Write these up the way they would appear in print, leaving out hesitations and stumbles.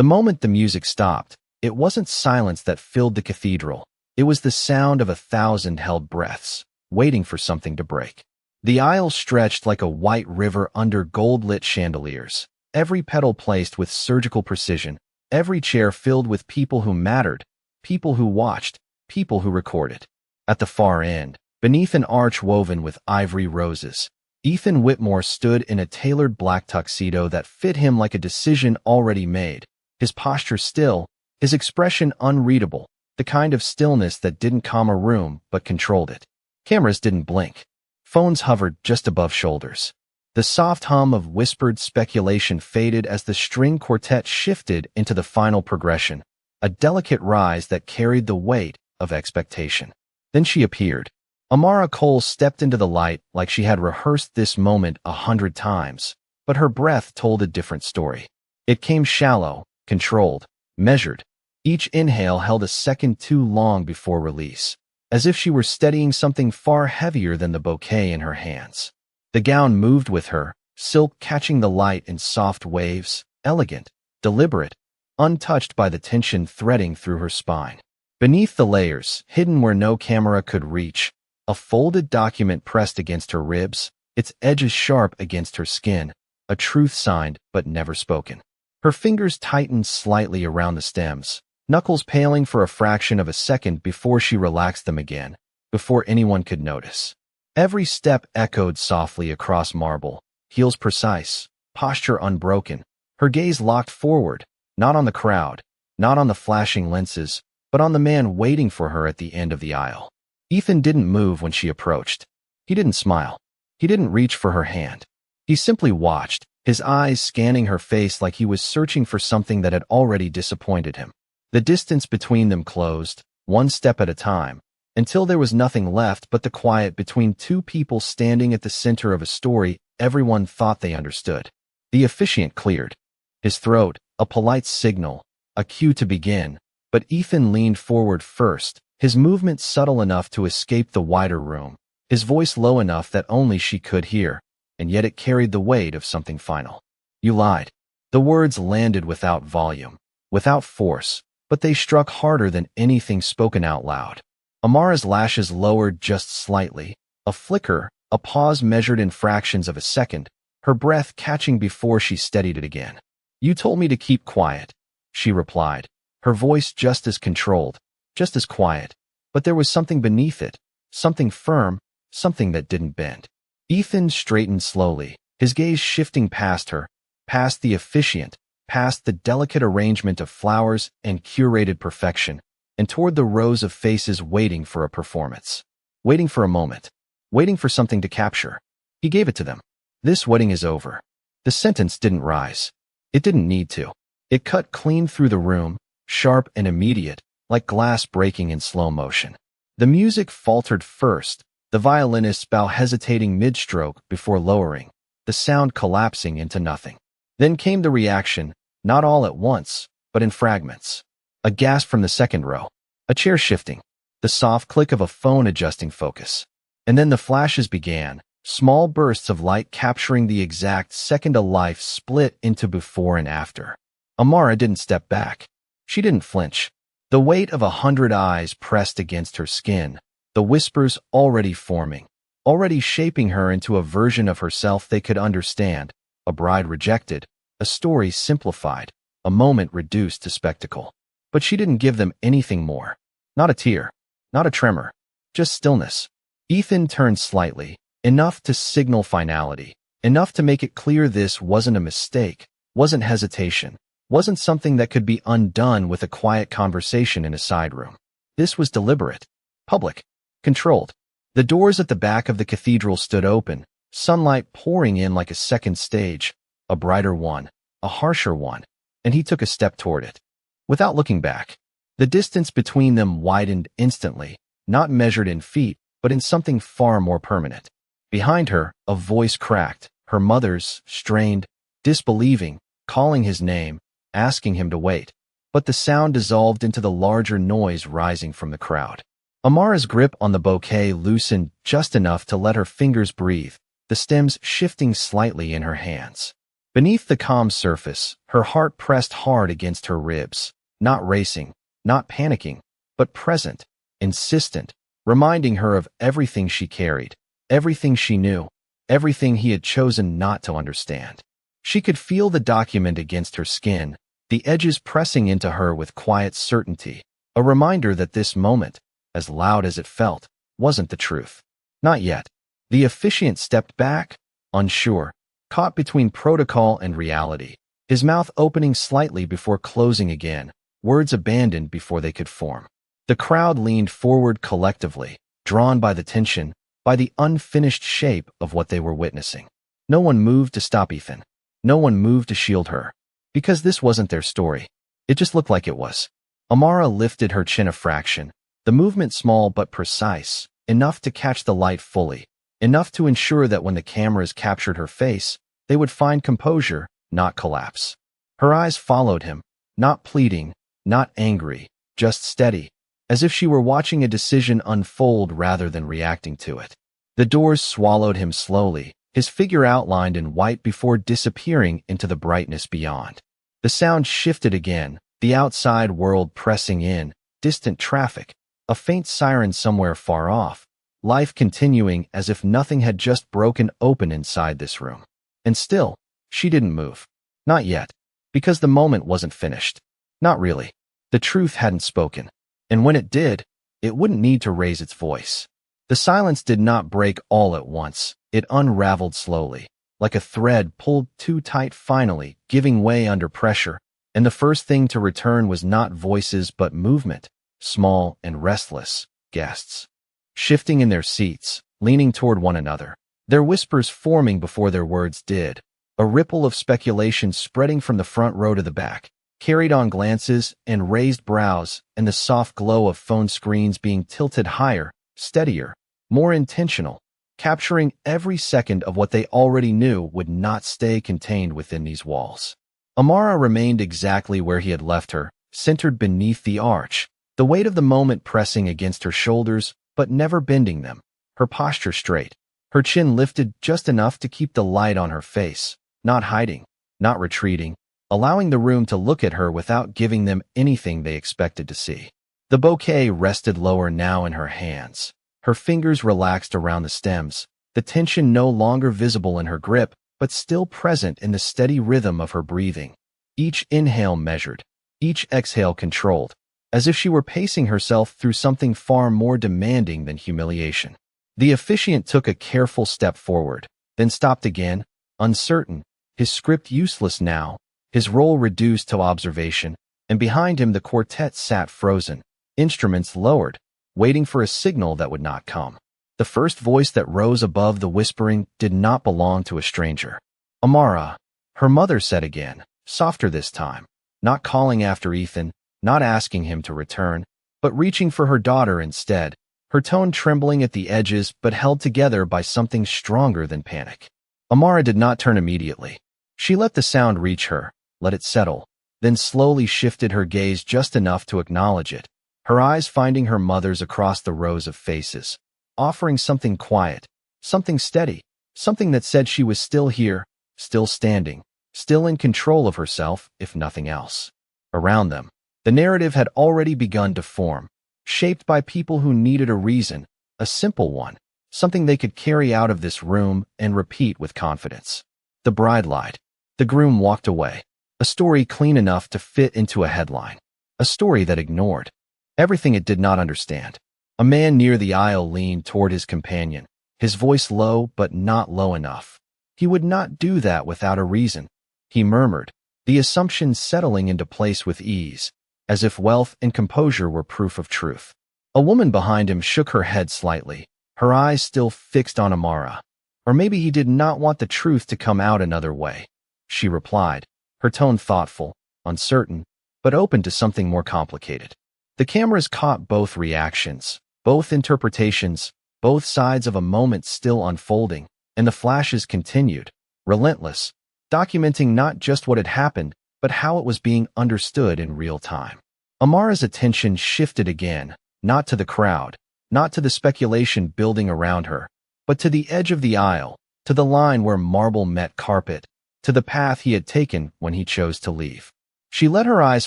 The moment the music stopped, it wasn't silence that filled the cathedral. It was the sound of 1,000 held breaths, waiting for something to break. The aisle stretched like a white river under gold-lit chandeliers, every petal placed with surgical precision, every chair filled with people who mattered, people who watched, people who recorded. At the far end, beneath an arch woven with ivory roses, Ethan Whitmore stood in a tailored black tuxedo that fit him like a decision already made, his posture still, his expression unreadable, the kind of stillness that didn't calm a room but controlled it. Cameras didn't blink. Phones hovered just above shoulders. The soft hum of whispered speculation faded as the string quartet shifted into the final progression, a delicate rise that carried the weight of expectation. Then she appeared. Amara Cole stepped into the light like she had rehearsed this moment 100 times, but her breath told a different story. It came shallow, controlled, measured. Each inhale held a second too long before release, as if she were steadying something far heavier than the bouquet in her hands. The gown moved with her, silk catching the light in soft waves, elegant, deliberate, untouched by the tension threading through her spine. Beneath the layers, hidden where no camera could reach, a folded document pressed against her ribs, its edges sharp against her skin, a truth signed but never spoken. Her fingers tightened slightly around the stems, knuckles paling for a fraction of a second before she relaxed them again, before anyone could notice. Every step echoed softly across marble, heels precise, posture unbroken, her gaze locked forward, not on the crowd, not on the flashing lenses, but on the man waiting for her at the end of the aisle. Ethan didn't move when she approached. He didn't smile. He didn't reach for her hand. He simply watched, his eyes scanning her face like he was searching for something that had already disappointed him. The distance between them closed, one step at a time, until there was nothing left but the quiet between two people standing at the center of a story everyone thought they understood. The officiant cleared. His throat, a polite signal, a cue to begin, but Ethan leaned forward first, his movement subtle enough to escape the wider room, his voice low enough that only she could hear, and yet it carried the weight of something final. "You lied." The words landed without volume, without force, but they struck harder than anything spoken out loud. Amara's lashes lowered just slightly, a flicker, a pause measured in fractions of a second, her breath catching before she steadied it again. "You told me to keep quiet," she replied, her voice just as controlled, just as quiet, but there was something beneath it, something firm, something that didn't bend. Ethan straightened slowly, his gaze shifting past her, past the officiant, past the delicate arrangement of flowers and curated perfection, and toward the rows of faces waiting for a performance, waiting for a moment, waiting for something to capture. He gave it to them. "This wedding is over." The sentence didn't rise. It didn't need to. It cut clean through the room, sharp and immediate, like glass breaking in slow motion. The music faltered first, the violinist's bow hesitating mid-stroke before lowering, the sound collapsing into nothing. Then came the reaction, not all at once, but in fragments. A gasp from the second row, a chair shifting, the soft click of a phone adjusting focus. And then the flashes began, small bursts of light capturing the exact second a life split into before and after. Amara didn't step back. She didn't flinch. The weight of 100 eyes pressed against her skin, the whispers already forming, already shaping her into a version of herself they could understand, a bride rejected, a story simplified, a moment reduced to spectacle. But she didn't give them anything more. Not a tear, not a tremor, just stillness. Ethan turned slightly, enough to signal finality, enough to make it clear this wasn't a mistake, wasn't hesitation, wasn't something that could be undone with a quiet conversation in a side room. This was deliberate, public, controlled. The doors at the back of the cathedral stood open, sunlight pouring in like a second stage, a brighter one, a harsher one, and he took a step toward it. Without looking back, the distance between them widened instantly, not measured in feet, but in something far more permanent. Behind her, a voice cracked, her mother's, strained, disbelieving, calling his name, asking him to wait. But the sound dissolved into the larger noise rising from the crowd. Amara's grip on the bouquet loosened just enough to let her fingers breathe, the stems shifting slightly in her hands. Beneath the calm surface, her heart pressed hard against her ribs, not racing, not panicking, but present, insistent, reminding her of everything she carried, everything she knew, everything he had chosen not to understand. She could feel the document against her skin, the edges pressing into her with quiet certainty, a reminder that this moment, as loud as it felt, wasn't the truth. Not yet. The officiant stepped back, unsure, caught between protocol and reality, his mouth opening slightly before closing again, words abandoned before they could form. The crowd leaned forward collectively, drawn by the tension, by the unfinished shape of what they were witnessing. No one moved to stop Ethan. No one moved to shield her. Because this wasn't their story. It just looked like it was. Amara lifted her chin a fraction, the movement small but precise, enough to catch the light fully, enough to ensure that when the cameras captured her face, they would find composure, not collapse. Her eyes followed him, not pleading, not angry, just steady, as if she were watching a decision unfold rather than reacting to it. The doors swallowed him slowly, his figure outlined in white before disappearing into the brightness beyond. The sound shifted again, the outside world pressing in, distant traffic, a faint siren somewhere far off, life continuing as if nothing had just broken open inside this room. And still, she didn't move. Not yet. Because the moment wasn't finished. Not really. The truth hadn't spoken. And when it did, it wouldn't need to raise its voice. The silence did not break all at once. It unraveled slowly, like a thread pulled too tight finally, giving way under pressure. And the first thing to return was not voices but movement, small and restless, guests. Shifting in their seats, leaning toward one another, their whispers forming before their words did, a ripple of speculation spreading from the front row to the back, carried on glances and raised brows and the soft glow of phone screens being tilted higher, steadier, more intentional, capturing every second of what they already knew would not stay contained within these walls. Amara remained exactly where he had left her, centered beneath the arch, the weight of the moment pressing against her shoulders but never bending them, her posture straight, her chin lifted just enough to keep the light on her face, not hiding, not retreating, allowing the room to look at her without giving them anything they expected to see. The bouquet rested lower now in her hands, her fingers relaxed around the stems, the tension no longer visible in her grip, but still present in the steady rhythm of her breathing. Each inhale measured, each exhale controlled, as if she were pacing herself through something far more demanding than humiliation. The officiant took a careful step forward, then stopped again, uncertain, his script useless now, his role reduced to observation, and behind him the quartet sat frozen, instruments lowered, waiting for a signal that would not come. The first voice that rose above the whispering did not belong to a stranger. Amara, her mother said again, softer this time, not calling after Ethan, not asking him to return, but reaching for her daughter instead, her tone trembling at the edges but held together by something stronger than panic. Amara did not turn immediately. She let the sound reach her, let it settle, then slowly shifted her gaze just enough to acknowledge it, her eyes finding her mother's across the rows of faces, offering something quiet, something steady, something that said she was still here, still standing, still in control of herself, if nothing else. Around them, the narrative had already begun to form, shaped by people who needed a reason, a simple one, something they could carry out of this room and repeat with confidence. The bride lied. The groom walked away. A story clean enough to fit into a headline. A story that ignored everything it did not understand. A man near the aisle leaned toward his companion, his voice low but not low enough. He would not do that without a reason, he murmured, the assumption settling into place with ease, as if wealth and composure were proof of truth. A woman behind him shook her head slightly, her eyes still fixed on Amara. Or maybe he did not want the truth to come out another way. She replied, her tone thoughtful, uncertain, but open to something more complicated. The cameras caught both reactions, both interpretations, both sides of a moment still unfolding, and the flashes continued, relentless, documenting not just what had happened, but how it was being understood in real time. Amara's attention shifted again, not to the crowd, not to the speculation building around her, but to the edge of the aisle, to the line where marble met carpet, to the path he had taken when he chose to leave. She let her eyes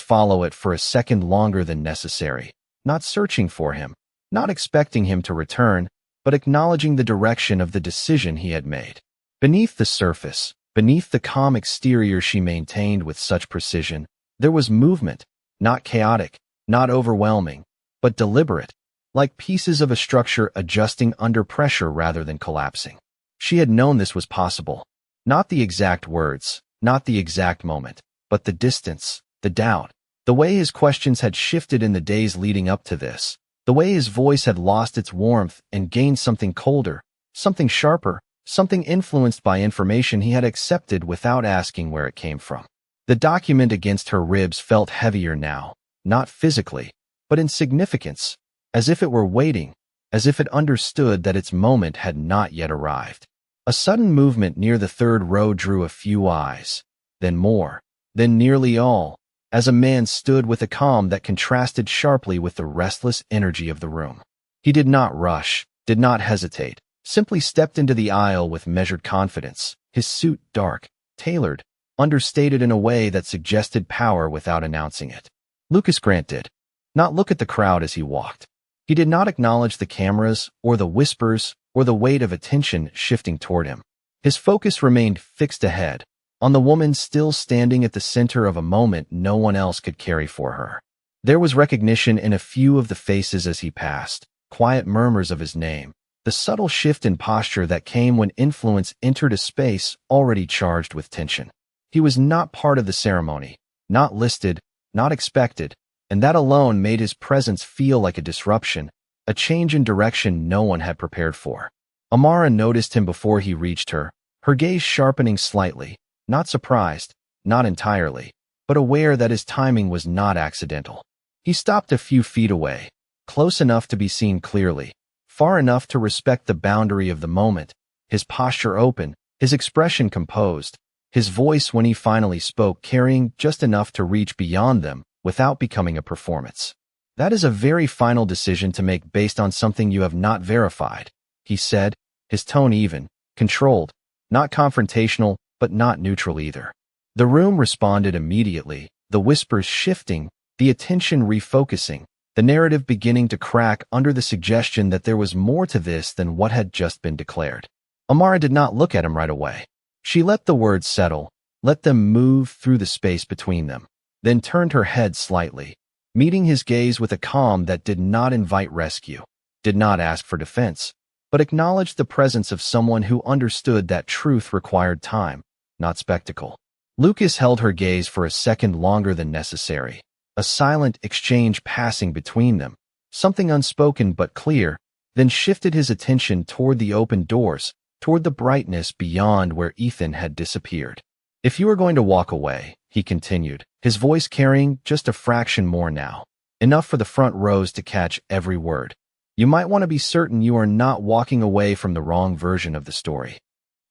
follow it for a second longer than necessary, not searching for him, not expecting him to return, but acknowledging the direction of the decision he had made. Beneath the surface, beneath the calm exterior she maintained with such precision, there was movement, not chaotic, not overwhelming, but deliberate, like pieces of a structure adjusting under pressure rather than collapsing. She had known this was possible. Not the exact words, not the exact moment, but the distance, the doubt, the way his questions had shifted in the days leading up to this, the way his voice had lost its warmth and gained something colder, something sharper, something influenced by information he had accepted without asking where it came from. The document against her ribs felt heavier now, not physically, but in significance, as if it were waiting, as if it understood that its moment had not yet arrived. A sudden movement near the third row drew a few eyes, then more, then nearly all, as a man stood with a calm that contrasted sharply with the restless energy of the room. He did not rush, did not hesitate, simply stepped into the aisle with measured confidence, his suit dark, tailored, understated in a way that suggested power without announcing it. Lucas Grant did not look at the crowd as he walked. He did not acknowledge the cameras or the whispers or the weight of attention shifting toward him. His focus remained fixed ahead, on the woman still standing at the center of a moment no one else could carry for her. There was recognition in a few of the faces as he passed, quiet murmurs of his name, the subtle shift in posture that came when influence entered a space already charged with tension. He was not part of the ceremony, not listed, not expected, and that alone made his presence feel like a disruption, a change in direction no one had prepared for. Amara noticed him before he reached her, her gaze sharpening slightly, not surprised, not entirely, but aware that his timing was not accidental. He stopped a few feet away, close enough to be seen clearly, far enough to respect the boundary of the moment, his posture open, his expression composed, his voice when he finally spoke carrying just enough to reach beyond them without becoming a performance. That is a very final decision to make based on something you have not verified, he said, his tone even, controlled, not confrontational, but not neutral either. The room responded immediately, the whispers shifting, the attention refocusing, the narrative beginning to crack under the suggestion that there was more to this than what had just been declared. Amara did not look at him right away. She let the words settle, let them move through the space between them, then turned her head slightly, meeting his gaze with a calm that did not invite rescue, did not ask for defense, but acknowledged the presence of someone who understood that truth required time, not spectacle. Lucas held her gaze for a second longer than necessary, a silent exchange passing between them, something unspoken but clear, then shifted his attention toward the open doors, toward the brightness beyond where Ethan had disappeared. If you are going to walk away, he continued, his voice carrying just a fraction more now, enough for the front rows to catch every word, you might want to be certain you are not walking away from the wrong version of the story.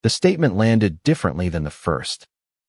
The statement landed differently than the first.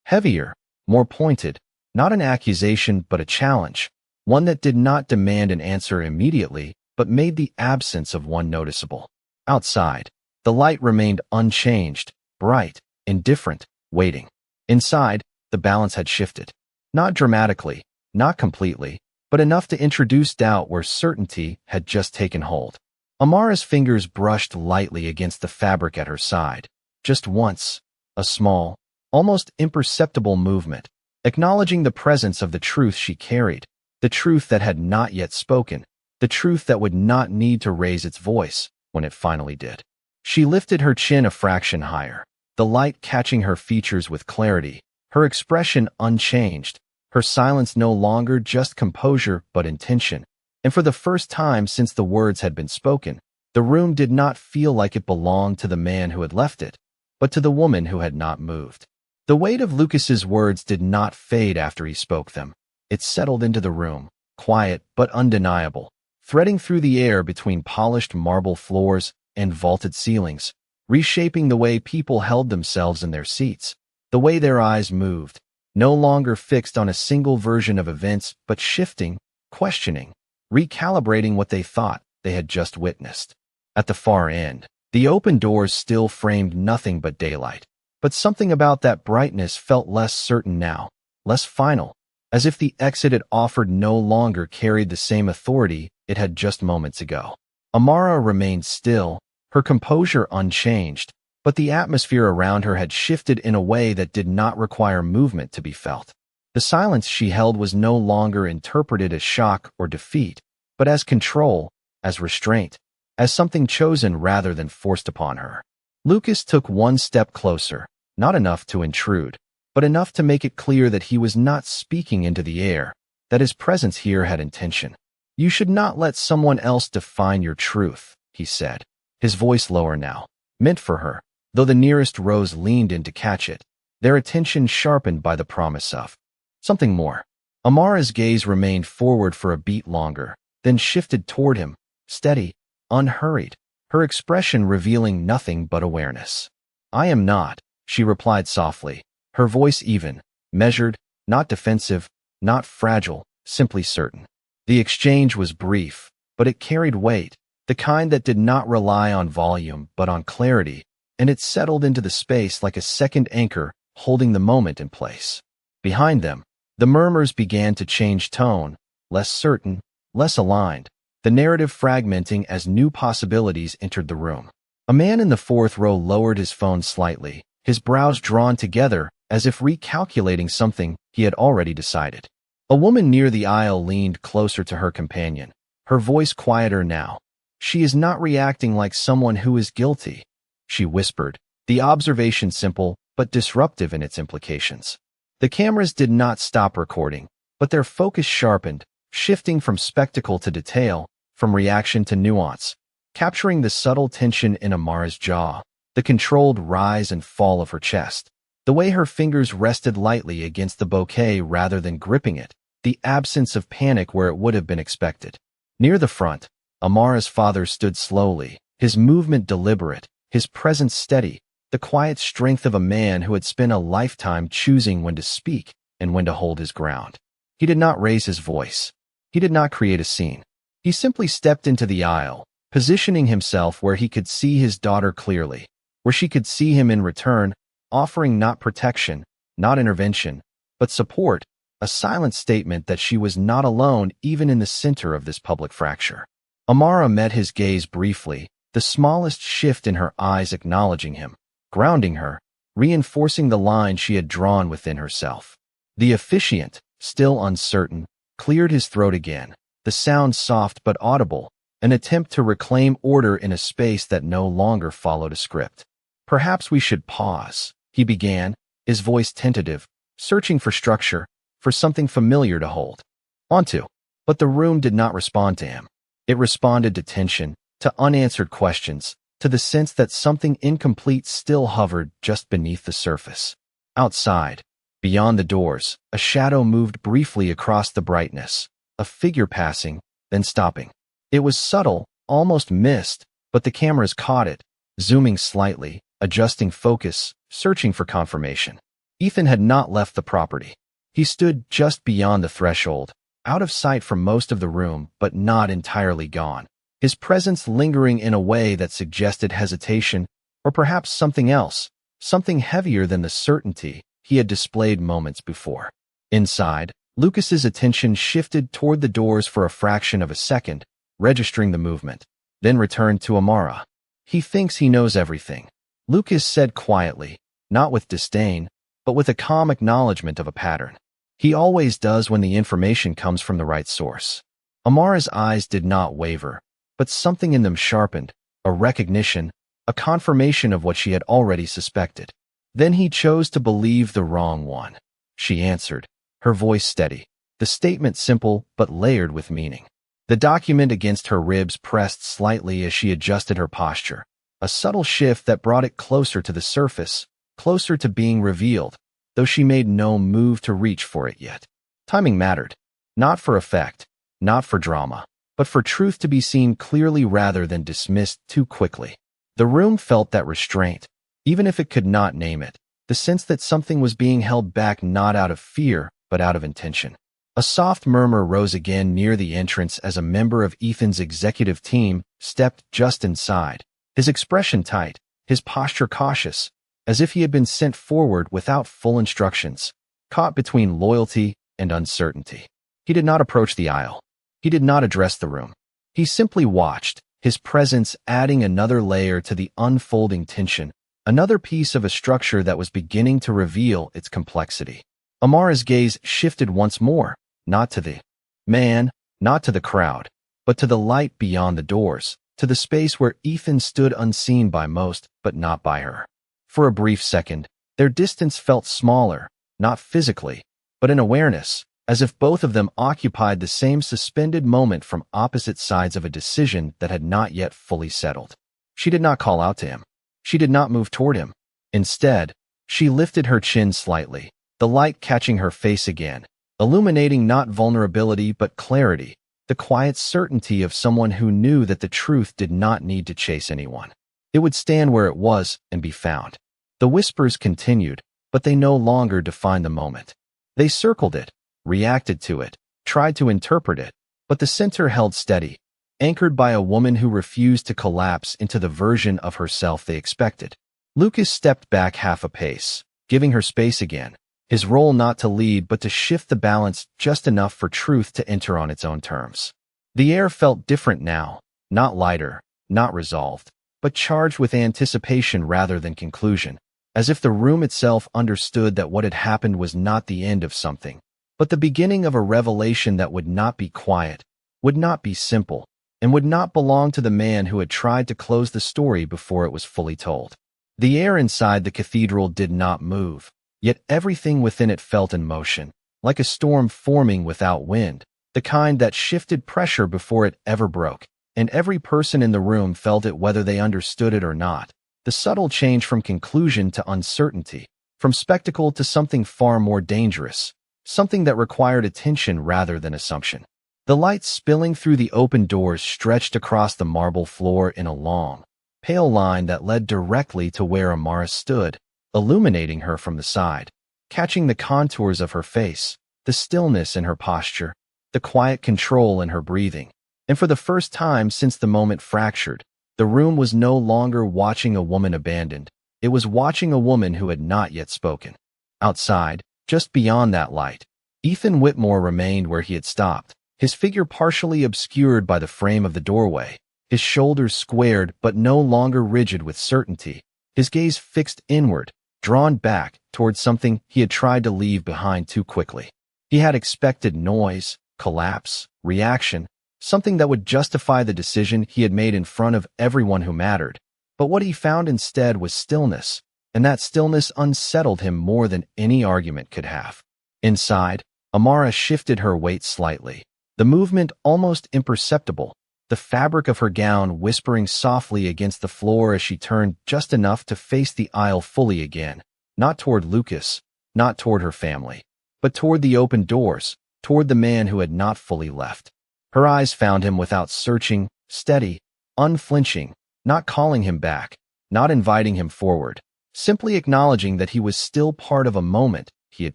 Heavier, more pointed, not an accusation but a challenge, one that did not demand an answer immediately, but made the absence of one noticeable. Outside, the light remained unchanged, bright, indifferent, waiting. Inside, the balance had shifted. Not dramatically, not completely, but enough to introduce doubt where certainty had just taken hold. Amara's fingers brushed lightly against the fabric at her side. Just once, a small, almost imperceptible movement, acknowledging the presence of the truth she carried, the truth that had not yet spoken, the truth that would not need to raise its voice when it finally did. She lifted her chin a fraction higher, the light catching her features with clarity, her expression unchanged, her silence no longer just composure but intention, and for the first time since the words had been spoken, the room did not feel like it belonged to the man who had left it, but to the woman who had not moved. The weight of Lucas's words did not fade after he spoke them. It settled into the room, quiet but undeniable, threading through the air between polished marble floors and vaulted ceilings, reshaping the way people held themselves in their seats, the way their eyes moved, no longer fixed on a single version of events but shifting, questioning, recalibrating what they thought they had just witnessed. At the far end, the open doors still framed nothing but daylight, But something about that brightness felt less certain now, less final, as if the exit it offered no longer carried the same authority it had just moments ago. Amara remained still, her composure unchanged, but the atmosphere around her had shifted in a way that did not require movement to be felt. The silence she held was no longer interpreted as shock or defeat, but as control, as restraint, as something chosen rather than forced upon her. Lucas took one step closer, not enough to intrude, but enough to make it clear that he was not speaking into the air, that his presence here had intention. "You should not let someone else define your truth," he said, his voice lower now, meant for her, though the nearest rows leaned in to catch it, their attention sharpened by the promise of something more. Amara's gaze remained forward for a beat longer, then shifted toward him, steady, unhurried, her expression revealing nothing but awareness. "I am not," she replied softly, her voice even, measured, not defensive, not fragile, simply certain. The exchange was brief, but it carried weight, the kind that did not rely on volume but on clarity, and it settled into the space like a second anchor holding the moment in place. Behind them, the murmurs began to change tone, less certain, less aligned, the narrative fragmenting as new possibilities entered the room. A man in the fourth row lowered his phone slightly, his brows drawn together as if recalculating something he had already decided. A woman near the aisle leaned closer to her companion, her voice quieter now. "She is not reacting like someone who is guilty," she whispered, the observation simple but disruptive in its implications. The cameras did not stop recording, but their focus sharpened, shifting from spectacle to detail, from reaction to nuance, capturing the subtle tension in Amara's jaw, the controlled rise and fall of her chest, the way her fingers rested lightly against the bouquet rather than gripping it, the absence of panic where it would have been expected. Near the front, Amara's father stood slowly, his movement deliberate, his presence steady, the quiet strength of a man who had spent a lifetime choosing when to speak and when to hold his ground. He did not raise his voice. He did not create a scene. He simply stepped into the aisle, positioning himself where he could see his daughter clearly, where she could see him in return, offering not protection, not intervention, but support, a silent statement that she was not alone even in the center of this public fracture. Amara met his gaze briefly, the smallest shift in her eyes acknowledging him, grounding her, reinforcing the line she had drawn within herself. The officiant, still uncertain, cleared his throat again, the sound soft but audible, an attempt to reclaim order in a space that no longer followed a script. "Perhaps we should pause," he began, his voice tentative, searching for structure, for something familiar to hold onto. But the room did not respond to him. It responded to tension, to unanswered questions, to the sense that something incomplete still hovered just beneath the surface. Outside, beyond the doors, a shadow moved briefly across the brightness, a figure passing, then stopping. It was subtle, almost missed, but the cameras caught it, zooming slightly, adjusting focus, searching for confirmation. Ethan had not left the property. He stood just beyond the threshold, out of sight from most of the room, but not entirely gone. His presence lingering in a way that suggested hesitation, or perhaps something else, something heavier than the certainty he had displayed moments before. Inside, Lucas's attention shifted toward the doors for a fraction of a second, registering the movement, then returned to Amara. "He thinks he knows everything," Lucas said quietly, not with disdain, but with a calm acknowledgement of a pattern. "He always does when the information comes from the right source." Amara's eyes did not waver, but something in them sharpened, a recognition, a confirmation of what she had already suspected. "Then he chose to believe the wrong one," she answered, her voice steady, the statement simple but layered with meaning. The document against her ribs pressed slightly as she adjusted her posture, a subtle shift that brought it closer to the surface, closer to being revealed, though she made no move to reach for it yet. Timing mattered, not for effect, not for drama, but for truth to be seen clearly rather than dismissed too quickly. The room felt that restraint, even if it could not name it, the sense that something was being held back not out of fear, but out of intention. A soft murmur rose again near the entrance as a member of Ethan's executive team stepped just inside, his expression tight, his posture cautious, as if he had been sent forward without full instructions, caught between loyalty and uncertainty. He did not approach the aisle. He did not address the room. He simply watched, his presence adding another layer to the unfolding tension, another piece of a structure that was beginning to reveal its complexity. Amara's gaze shifted once more, not to the man, not to the crowd, but to the light beyond the doors, to the space where Ethan stood unseen by most, but not by her. For a brief second, their distance felt smaller, not physically, but in awareness, as if both of them occupied the same suspended moment from opposite sides of a decision that had not yet fully settled. She did not call out to him. She did not move toward him. Instead, she lifted her chin slightly, the light catching her face again, illuminating not vulnerability but clarity, the quiet certainty of someone who knew that the truth did not need to chase anyone. It would stand where it was and be found. The whispers continued, but they no longer defined the moment. They circled it, reacted to it, tried to interpret it, but the center held steady, anchored by a woman who refused to collapse into the version of herself they expected. Lucas stepped back half a pace, giving her space again, his role not to lead but to shift the balance just enough for truth to enter on its own terms. The air felt different now, not lighter, not resolved, but charged with anticipation rather than conclusion, as if the room itself understood that what had happened was not the end of something, but the beginning of a revelation that would not be quiet, would not be simple, and would not belong to the man who had tried to close the story before it was fully told. The air inside the cathedral did not move, yet everything within it felt in motion, like a storm forming without wind, the kind that shifted pressure before it ever broke, and every person in the room felt it whether they understood it or not. The subtle change from conclusion to uncertainty, from spectacle to something far more dangerous, something that required attention rather than assumption. The light spilling through the open doors stretched across the marble floor in a long, pale line that led directly to where Amara stood, illuminating her from the side, catching the contours of her face, the stillness in her posture, the quiet control in her breathing. And for the first time since the moment fractured, the room was no longer watching a woman abandoned. It was watching a woman who had not yet spoken. Outside, just beyond that light, Ethan Whitmore remained where he had stopped, his figure partially obscured by the frame of the doorway, his shoulders squared but no longer rigid with certainty, his gaze fixed inward, drawn back towards something he had tried to leave behind too quickly. He had expected noise, collapse, reaction, something that would justify the decision he had made in front of everyone who mattered. But what he found instead was stillness, and that stillness unsettled him more than any argument could have. Inside, Amara shifted her weight slightly, the movement almost imperceptible, the fabric of her gown whispering softly against the floor as she turned just enough to face the aisle fully again, not toward Lucas, not toward her family, but toward the open doors, toward the man who had not fully left. Her eyes found him without searching, steady, unflinching, not calling him back, not inviting him forward, simply acknowledging that he was still part of a moment he had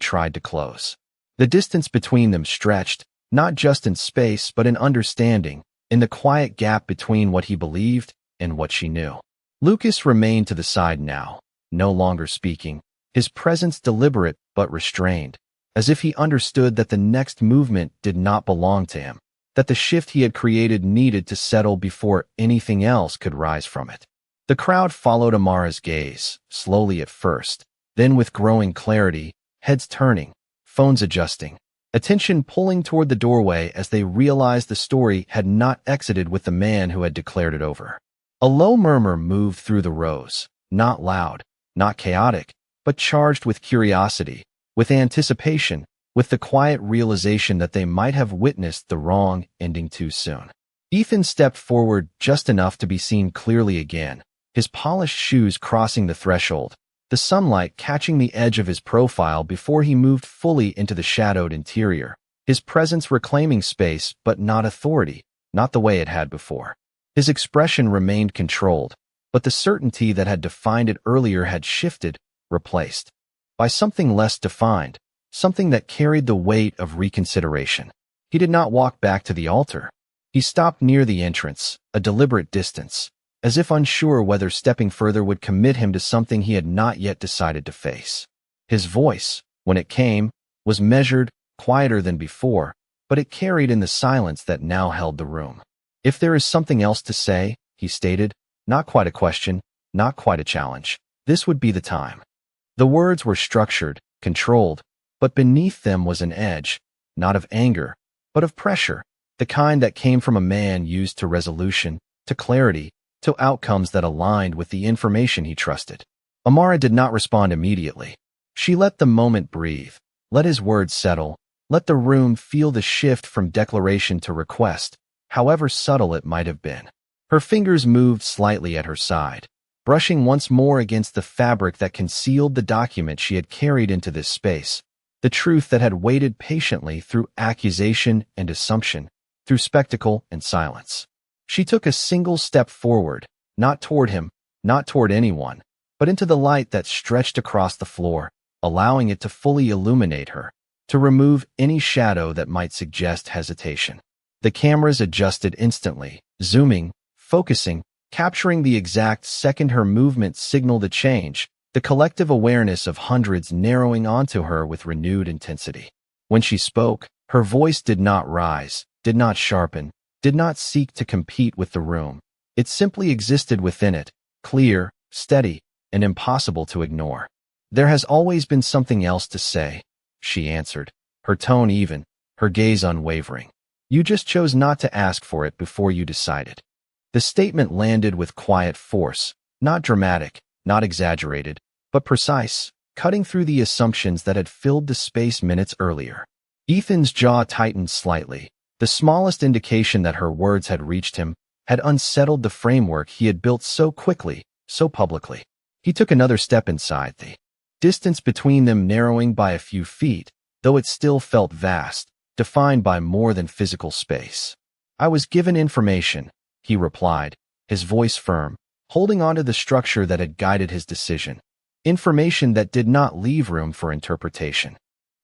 tried to close. The distance between them stretched, not just in space but in understanding, in the quiet gap between what he believed and what she knew. Lucas remained to the side now, no longer speaking, his presence deliberate but restrained, as if he understood that the next movement did not belong to him, that the shift he had created needed to settle before anything else could rise from it. The crowd followed Amara's gaze, slowly at first, then with growing clarity, heads turning, phones adjusting, attention pulling toward the doorway as they realized the story had not exited with the man who had declared it over. A low murmur moved through the rows, not loud, not chaotic, but charged with curiosity, with anticipation, with the quiet realization that they might have witnessed the wrong ending too soon. Ethan stepped forward just enough to be seen clearly again, his polished shoes crossing the threshold, the sunlight catching the edge of his profile before he moved fully into the shadowed interior, his presence reclaiming space but not authority, not the way it had before. His expression remained controlled, but the certainty that had defined it earlier had shifted, replaced by something less defined, something that carried the weight of reconsideration. He did not walk back to the altar. He stopped near the entrance, a deliberate distance, as if unsure whether stepping further would commit him to something he had not yet decided to face. His voice, when it came, was measured, quieter than before, but it carried in the silence that now held the room. "If there is something else to say," he stated, not quite a question, not quite a challenge, "this would be the time." The words were structured, controlled, but beneath them was an edge, not of anger, but of pressure, the kind that came from a man used to resolution, to clarity, to outcomes that aligned with the information he trusted. Amara did not respond immediately. She let the moment breathe, let his words settle, let the room feel the shift from declaration to request, however subtle it might have been. Her fingers moved slightly at her side, brushing once more against the fabric that concealed the document she had carried into this space, the truth that had waited patiently through accusation and assumption, through spectacle and silence. She took a single step forward, not toward him, not toward anyone, but into the light that stretched across the floor, allowing it to fully illuminate her, to remove any shadow that might suggest hesitation. The cameras adjusted instantly, zooming, focusing, capturing the exact second her movement signaled a change, the collective awareness of hundreds narrowing onto her with renewed intensity. When she spoke, her voice did not rise, did not sharpen, did not seek to compete with the room. It simply existed within it, clear, steady, and impossible to ignore. "There has always been something else to say," she answered, her tone even, her gaze unwavering. "You just chose not to ask for it before you decided." The statement landed with quiet force, not dramatic, not exaggerated, but precise, cutting through the assumptions that had filled the space minutes earlier. Ethan's jaw tightened slightly, the smallest indication that her words had reached him, had unsettled the framework he had built so quickly, so publicly. He took another step inside, the distance between them narrowing by a few feet, though it still felt vast, defined by more than physical space. "I was given information," he replied, his voice firm, holding onto the structure that had guided his decision. Information that did not leave room for interpretation.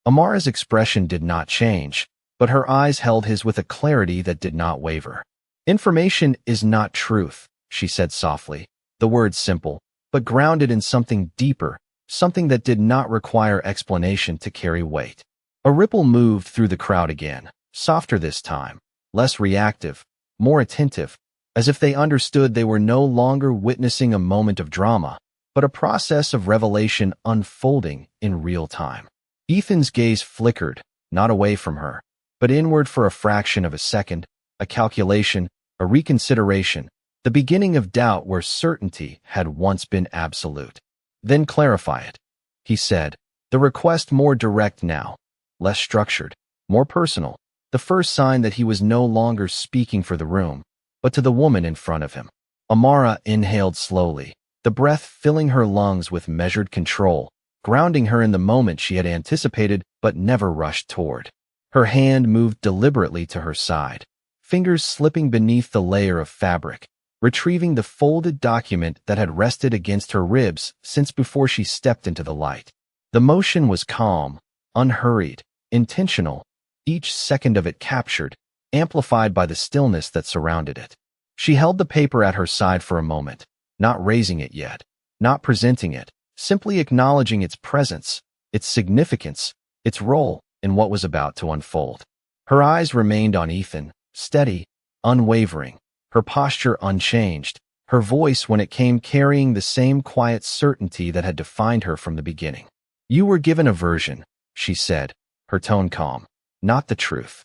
Amara's expression did not change, but her eyes held his with a clarity that did not waver. "Information is not truth," she said softly, the words simple, but grounded in something deeper, something that did not require explanation to carry weight. A ripple moved through the crowd again, softer this time, less reactive, more attentive, as if they understood they were no longer witnessing a moment of drama, but a process of revelation unfolding in real time. Ethan's gaze flickered, not away from her, but inward for a fraction of a second, a calculation, a reconsideration, the beginning of doubt where certainty had once been absolute. "Then clarify it," he said, the request more direct now, less structured, more personal, the first sign that he was no longer speaking for the room, but to the woman in front of him. Amara inhaled slowly, the breath filling her lungs with measured control, grounding her in the moment she had anticipated but never rushed toward. Her hand moved deliberately to her side, fingers slipping beneath the layer of fabric, retrieving the folded document that had rested against her ribs since before she stepped into the light. The motion was calm, unhurried, intentional, each second of it captured, amplified by the stillness that surrounded it. She held the paper at her side for a moment, not raising it yet, not presenting it, simply acknowledging its presence, its significance, its role in what was about to unfold. Her eyes remained on Ethan, steady, unwavering, her posture unchanged, her voice when it came carrying the same quiet certainty that had defined her from the beginning. "You were given a version," she said, her tone calm, "not the truth."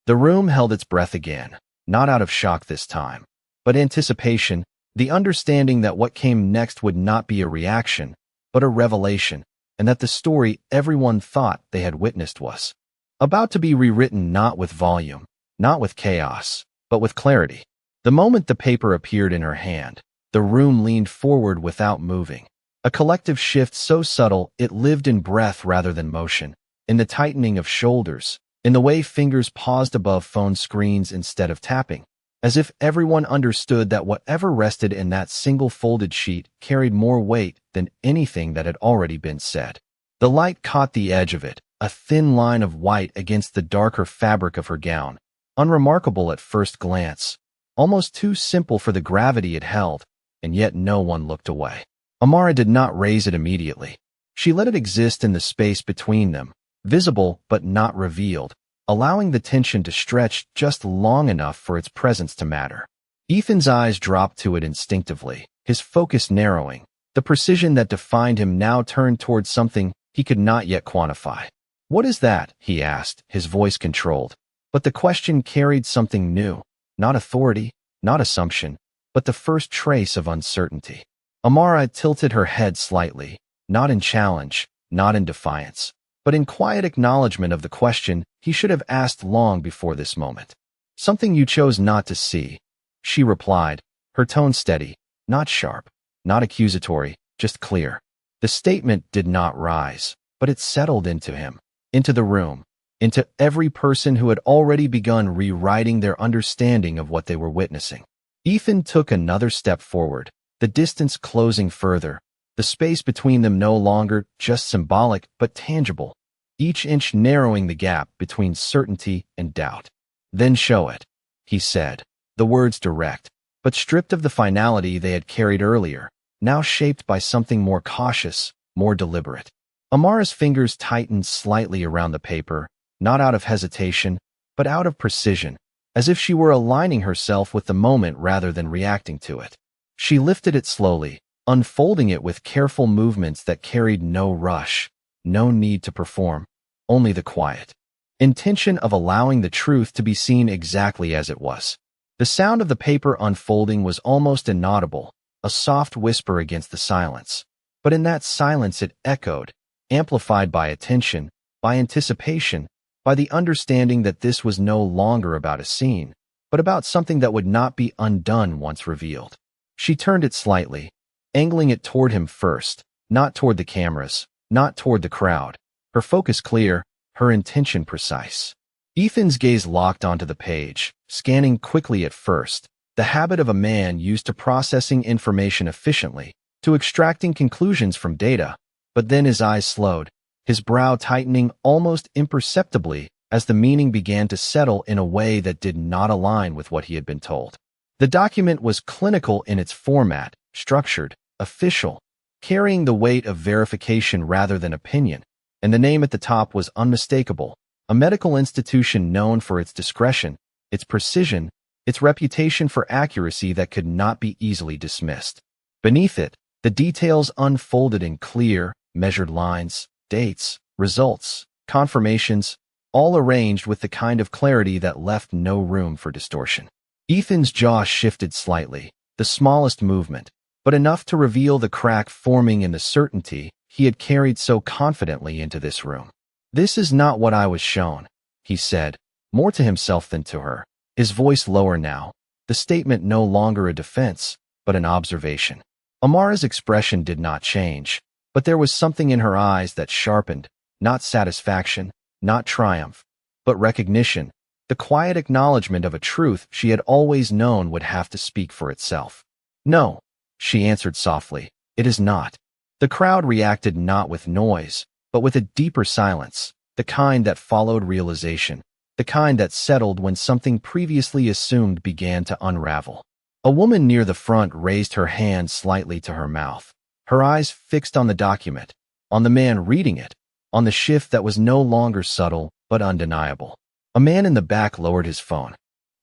The room held its breath again, not out of shock this time, but anticipation, the understanding that what came next would not be a reaction, but a revelation, and that the story everyone thought they had witnessed was about to be rewritten not with volume, not with chaos, but with clarity. The moment the paper appeared in her hand, the room leaned forward without moving. A collective shift so subtle it lived in breath rather than motion, in the tightening of shoulders, in the way fingers paused above phone screens instead of tapping, as if everyone understood that whatever rested in that single folded sheet carried more weight than anything that had already been said. The light caught the edge of it, a thin line of white against the darker fabric of her gown, unremarkable at first glance, almost too simple for the gravity it held, and yet no one looked away. Amara did not raise it immediately. She let it exist in the space between them, visible but not revealed, allowing the tension to stretch just long enough for its presence to matter. Ethan's eyes dropped to it instinctively, his focus narrowing. The precision that defined him now turned towards something he could not yet quantify. "What is that?" he asked, his voice controlled. But the question carried something new, not authority, not assumption, but the first trace of uncertainty. Amara tilted her head slightly, not in challenge, not in defiance, but in quiet acknowledgement of the question he should have asked long before this moment. "Something you chose not to see," she replied, her tone steady, not sharp, not accusatory, just clear. The statement did not rise, but it settled into him, into the room, into every person who had already begun rewriting their understanding of what they were witnessing. Ethan took another step forward, the distance closing further, the space between them no longer just symbolic but tangible, each inch narrowing the gap between certainty and doubt. "Then show it," he said, the words direct, but stripped of the finality they had carried earlier, now shaped by something more cautious, more deliberate. Amara's fingers tightened slightly around the paper, not out of hesitation, but out of precision, as if she were aligning herself with the moment rather than reacting to it. She lifted it slowly, unfolding it with careful movements that carried no rush, no need to perform, only the quiet intention of allowing the truth to be seen exactly as it was. The sound of the paper unfolding was almost inaudible, a soft whisper against the silence. But in that silence it echoed, amplified by attention, by anticipation, by the understanding that this was no longer about a scene, but about something that would not be undone once revealed. She turned it slightly, angling it toward him first, not toward the cameras, not toward the crowd, her focus clear, her intention precise. Ethan's gaze locked onto the page, scanning quickly at first, the habit of a man used to processing information efficiently, to extracting conclusions from data, but then his eyes slowed, his brow tightening almost imperceptibly as the meaning began to settle in a way that did not align with what he had been told. The document was clinical in its format, structured, official, carrying the weight of verification rather than opinion, and the name at the top was unmistakable, a medical institution known for its discretion, its precision, its reputation for accuracy that could not be easily dismissed. Beneath it, the details unfolded in clear, measured lines, dates, results, confirmations, all arranged with the kind of clarity that left no room for distortion. Ethan's jaw shifted slightly, the smallest movement, but enough to reveal the crack forming in the certainty he had carried so confidently into this room. "This is not what I was shown," he said, more to himself than to her, his voice lower now, the statement no longer a defense, but an observation. Amara's expression did not change, but there was something in her eyes that sharpened, not satisfaction, not triumph, but recognition, the quiet acknowledgement of a truth she had always known would have to speak for itself. "No," she answered softly, "it is not." The crowd reacted not with noise, but with a deeper silence, the kind that followed realization, the kind that settled when something previously assumed began to unravel. A woman near the front raised her hand slightly to her mouth, her eyes fixed on the document, on the man reading it, on the shift that was no longer subtle but undeniable. A man in the back lowered his phone.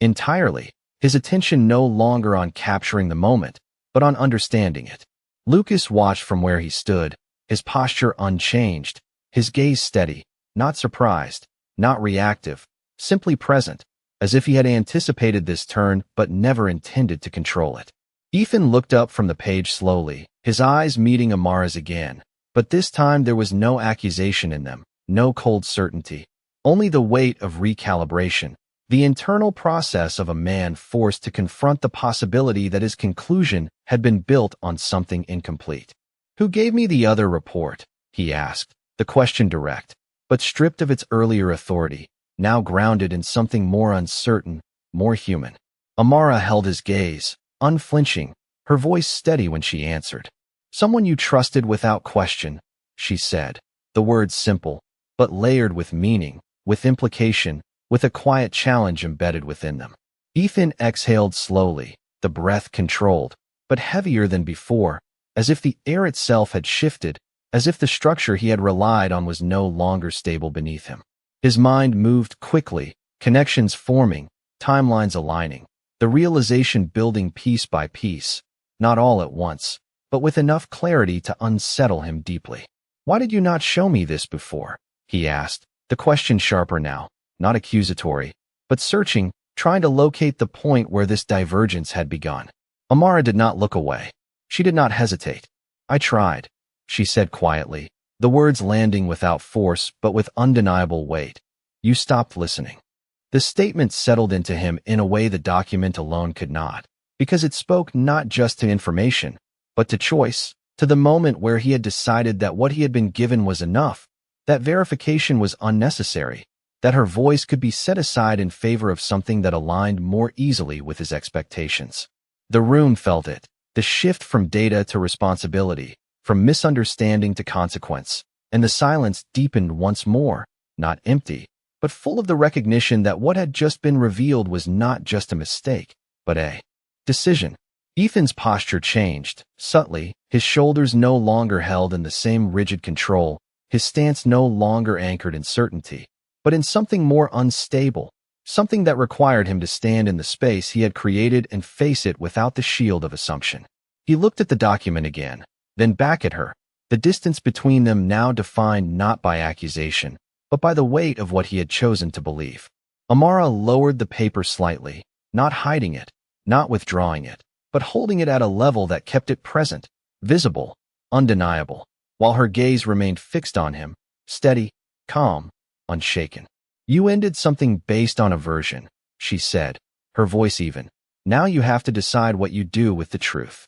Entirely, his attention no longer on capturing the moment, but on understanding it. Lucas watched from where he stood, his posture unchanged, his gaze steady, not surprised, not reactive, simply present, as if he had anticipated this turn but never intended to control it. Ethan looked up from the page slowly, his eyes meeting Amara's again, but this time there was no accusation in them, no cold certainty, only the weight of recalibration, the internal process of a man forced to confront the possibility that his conclusion had been built on something incomplete. "Who gave me the other report?" he asked, the question direct, but stripped of its earlier authority, now grounded in something more uncertain, more human. Amara held his gaze, unflinching, her voice steady when she answered. "Someone you trusted without question," she said, the words simple, but layered with meaning, with implication, with a quiet challenge embedded within them. Ethan exhaled slowly, the breath controlled, but heavier than before, as if the air itself had shifted, as if the structure he had relied on was no longer stable beneath him. His mind moved quickly, connections forming, timelines aligning, the realization building piece by piece, not all at once, but with enough clarity to unsettle him deeply. "Why did you not show me this before?" he asked, the question sharper now, not accusatory, but searching, trying to locate the point where this divergence had begun. Amara did not look away. She did not hesitate. "I tried," she said quietly, the words landing without force but with undeniable weight. "You stopped listening." The statement settled into him in a way the document alone could not, because it spoke not just to information, but to choice, to the moment where he had decided that what he had been given was enough, that verification was unnecessary, that her voice could be set aside in favor of something that aligned more easily with his expectations. The room felt it, the shift from data to responsibility, from misunderstanding to consequence, and the silence deepened once more, not empty, but full of the recognition that what had just been revealed was not just a mistake, but a decision. Ethan's posture changed, subtly, his shoulders no longer held in the same rigid control, his stance no longer anchored in certainty, but in something more unstable, something that required him to stand in the space he had created and face it without the shield of assumption. He looked at the document again, then back at her, the distance between them now defined not by accusation, but by the weight of what he had chosen to believe. Amara lowered the paper slightly, not hiding it, not withdrawing it, but holding it at a level that kept it present, visible, undeniable, while her gaze remained fixed on him, steady, calm, unshaken. "You ended something based on aversion," she said, her voice even. "Now you have to decide what you do with the truth."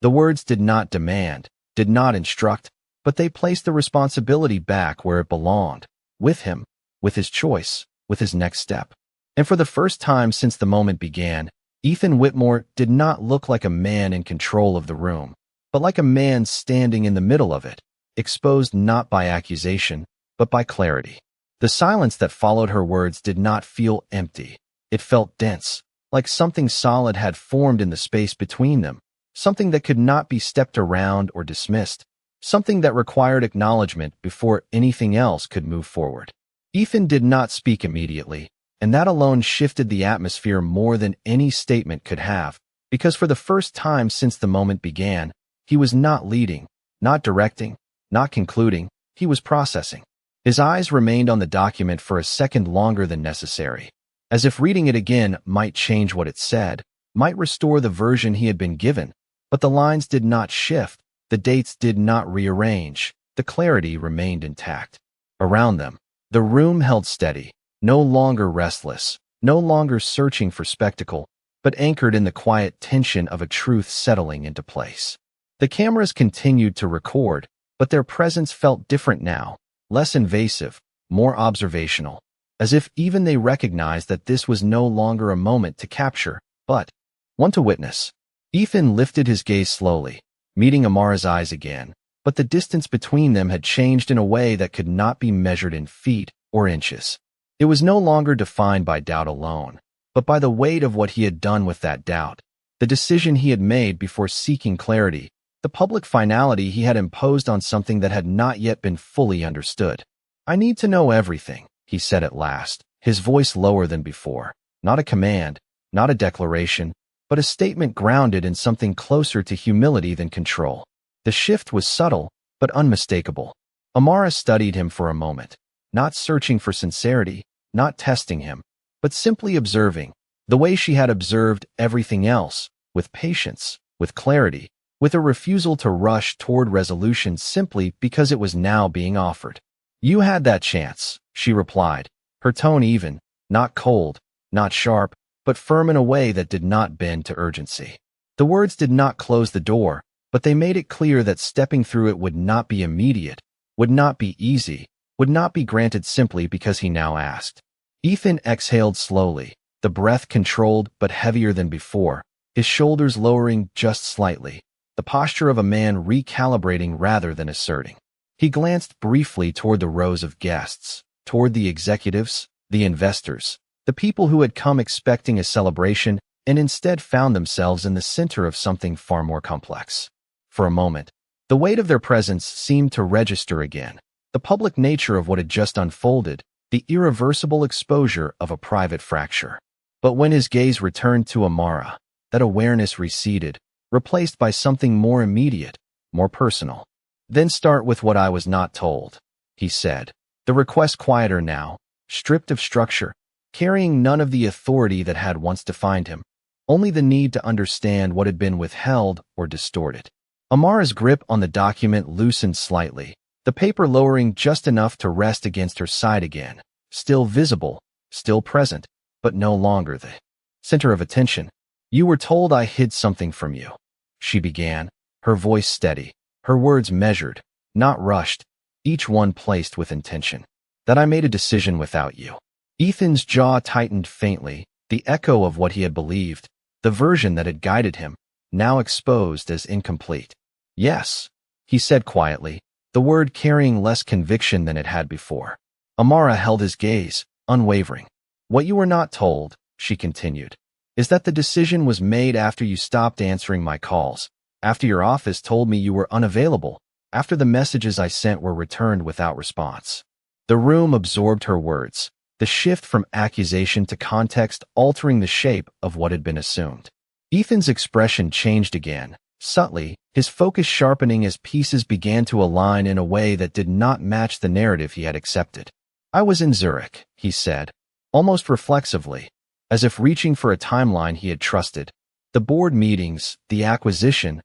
The words did not demand, did not instruct, but they placed the responsibility back where it belonged, with him, with his choice, with his next step. And for the first time since the moment began, Ethan Whitmore did not look like a man in control of the room, but like a man standing in the middle of it, exposed not by accusation, but by clarity. The silence that followed her words did not feel empty. It felt dense, like something solid had formed in the space between them, something that could not be stepped around or dismissed, something that required acknowledgement before anything else could move forward. Ethan did not speak immediately, and that alone shifted the atmosphere more than any statement could have, because for the first time since the moment began, he was not leading, not directing, not concluding, he was processing. His eyes remained on the document for a second longer than necessary, as if reading it again might change what it said, might restore the version he had been given, but the lines did not shift, the dates did not rearrange, the clarity remained intact. Around them, the room held steady, no longer restless, no longer searching for spectacle, but anchored in the quiet tension of a truth settling into place. The cameras continued to record, but their presence felt different now, less invasive, more observational, as if even they recognized that this was no longer a moment to capture, but one to witness. Ethan lifted his gaze slowly, meeting Amara's eyes again, but the distance between them had changed in a way that could not be measured in feet or inches. It was no longer defined by doubt alone, but by the weight of what he had done with that doubt, the decision he had made before seeking clarity, the public finality he had imposed on something that had not yet been fully understood. "I need to know everything," he said at last, his voice lower than before. Not a command, not a declaration, but a statement grounded in something closer to humility than control. The shift was subtle, but unmistakable. Amara studied him for a moment, not searching for sincerity, not testing him, but simply observing, the way she had observed everything else, with patience, with clarity, with a refusal to rush toward resolution simply because it was now being offered. "You had that chance," she replied, her tone even, not cold, not sharp, but firm in a way that did not bend to urgency. The words did not close the door, but they made it clear that stepping through it would not be immediate, would not be easy, would not be granted simply because he now asked. Ethan exhaled slowly, the breath controlled but heavier than before, his shoulders lowering just slightly, the posture of a man recalibrating rather than asserting. He glanced briefly toward the rows of guests, toward the executives, the investors, the people who had come expecting a celebration and instead found themselves in the center of something far more complex. For a moment, the weight of their presence seemed to register again, the public nature of what had just unfolded, the irreversible exposure of a private fracture. But when his gaze returned to Amara, that awareness receded, replaced by something more immediate, more personal. "Then start with what I was not told," he said, the request quieter now, stripped of structure, carrying none of the authority that had once defined him, only the need to understand what had been withheld or distorted. Amara's grip on the document loosened slightly, the paper lowering just enough to rest against her side again, still visible, still present, but no longer the center of attention. "You were told I hid something from you," she began, her voice steady, her words measured, not rushed, each one placed with intention. "That I made a decision without you." Ethan's jaw tightened faintly, the echo of what he had believed, the version that had guided him, now exposed as incomplete. "Yes," he said quietly, the word carrying less conviction than it had before. Amara held his gaze, unwavering. "What you were not told," she continued, "is that the decision was made after you stopped answering my calls, after your office told me you were unavailable, after the messages I sent were returned without response." The room absorbed her words, the shift from accusation to context altering the shape of what had been assumed. Ethan's expression changed again, subtly, his focus sharpening as pieces began to align in a way that did not match the narrative he had accepted. "I was in Zurich," he said, almost reflexively, as if reaching for a timeline he had trusted. "The board meetings, the acquisition,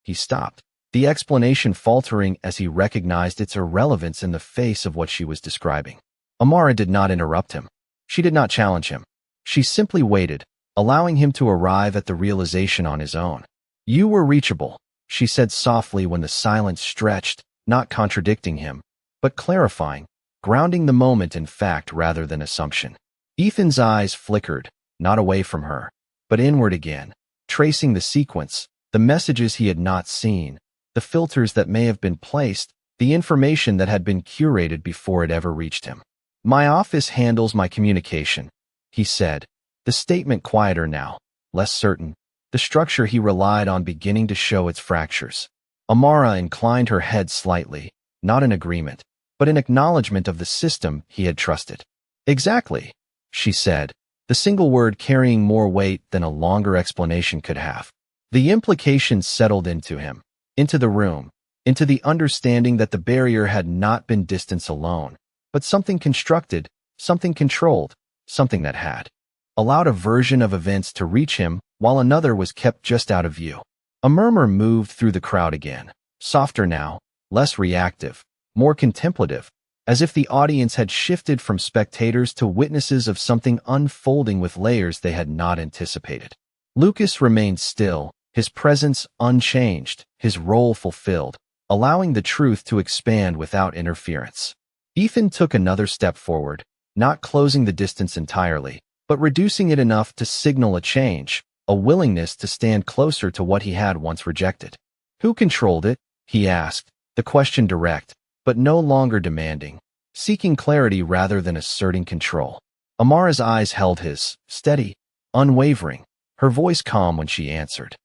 he stopped, the explanation faltering as he recognized its irrelevance in the face of what she was describing. Amara did not interrupt him. She did not challenge him. She simply waited, allowing him to arrive at the realization on his own. "You were reachable," she said softly when the silence stretched, not contradicting him, but clarifying, grounding the moment in fact rather than assumption. Ethan's eyes flickered, not away from her, but inward again, tracing the sequence, the messages he had not seen, the filters that may have been placed, the information that had been curated before it ever reached him. "My office handles my communication," he said, the statement quieter now, less certain, the structure he relied on beginning to show its fractures. Amara inclined her head slightly, not in agreement, but in acknowledgement of the system he had trusted. "Exactly," she said, the single word carrying more weight than a longer explanation could have. The implications settled into him, into the room, into the understanding that the barrier had not been distance alone, but something constructed, something controlled, something that had allowed a version of events to reach him while another was kept just out of view. A murmur moved through the crowd again, softer now, less reactive, more contemplative, as if the audience had shifted from spectators to witnesses of something unfolding with layers they had not anticipated. Lucas remained still, his presence unchanged, his role fulfilled, allowing the truth to expand without interference. Ethan took another step forward, not closing the distance entirely, but reducing it enough to signal a change, a willingness to stand closer to what he had once rejected. "Who controlled it?" he asked, the question direct, but no longer demanding, seeking clarity rather than asserting control. Amara's eyes held his, steady, unwavering, her voice calm when she answered.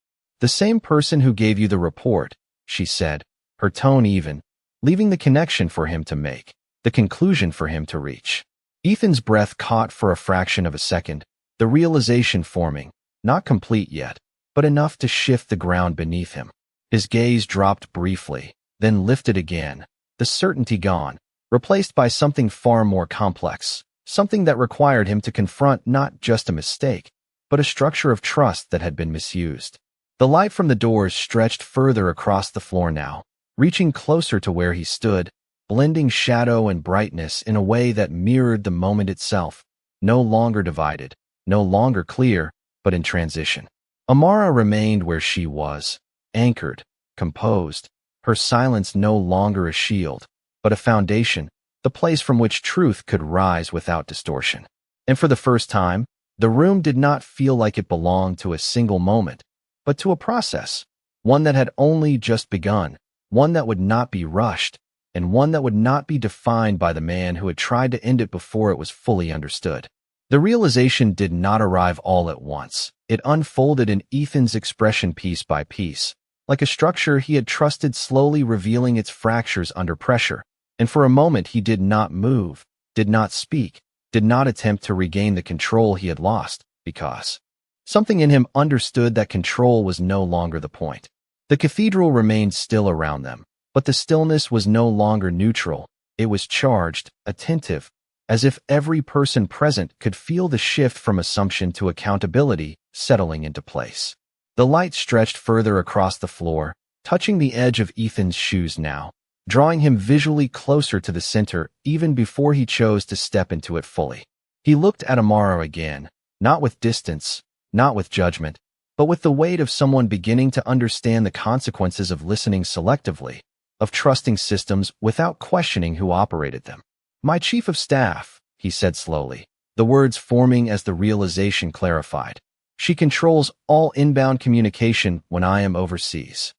"The same person who gave you the report," she said, her tone even, leaving the connection for him to make, the conclusion for him to reach. Ethan's breath caught for a fraction of a second, the realization forming, not complete yet, but enough to shift the ground beneath him. His gaze dropped briefly, then lifted again, the certainty gone, replaced by something far more complex, something that required him to confront not just a mistake, but a structure of trust that had been misused. The light from the doors stretched further across the floor now, reaching closer to where he stood, blending shadow and brightness in a way that mirrored the moment itself, no longer divided, no longer clear, but in transition. Amara remained where she was, anchored, composed, her silence no longer a shield, but a foundation, the place from which truth could rise without distortion. And for the first time, the room did not feel like it belonged to a single moment, but to a process, one that had only just begun, one that would not be rushed, and one that would not be defined by the man who had tried to end it before it was fully understood. The realization did not arrive all at once. It unfolded in Ethan's expression piece by piece, like a structure he had trusted slowly revealing its fractures under pressure. And for a moment he did not move, did not speak, did not attempt to regain the control he had lost, because something in him understood that control was no longer the point. The cathedral remained still around them, but the stillness was no longer neutral. It was charged, attentive, as if every person present could feel the shift from assumption to accountability settling into place. The light stretched further across the floor, touching the edge of Ethan's shoes now, drawing him visually closer to the center even before he chose to step into it fully. He looked at Amara again, not with distance, not with judgment, but with the weight of someone beginning to understand the consequences of listening selectively, of trusting systems without questioning who operated them. "My chief of staff," he said slowly, the words forming as the realization clarified. "She controls all inbound communication when I am overseas."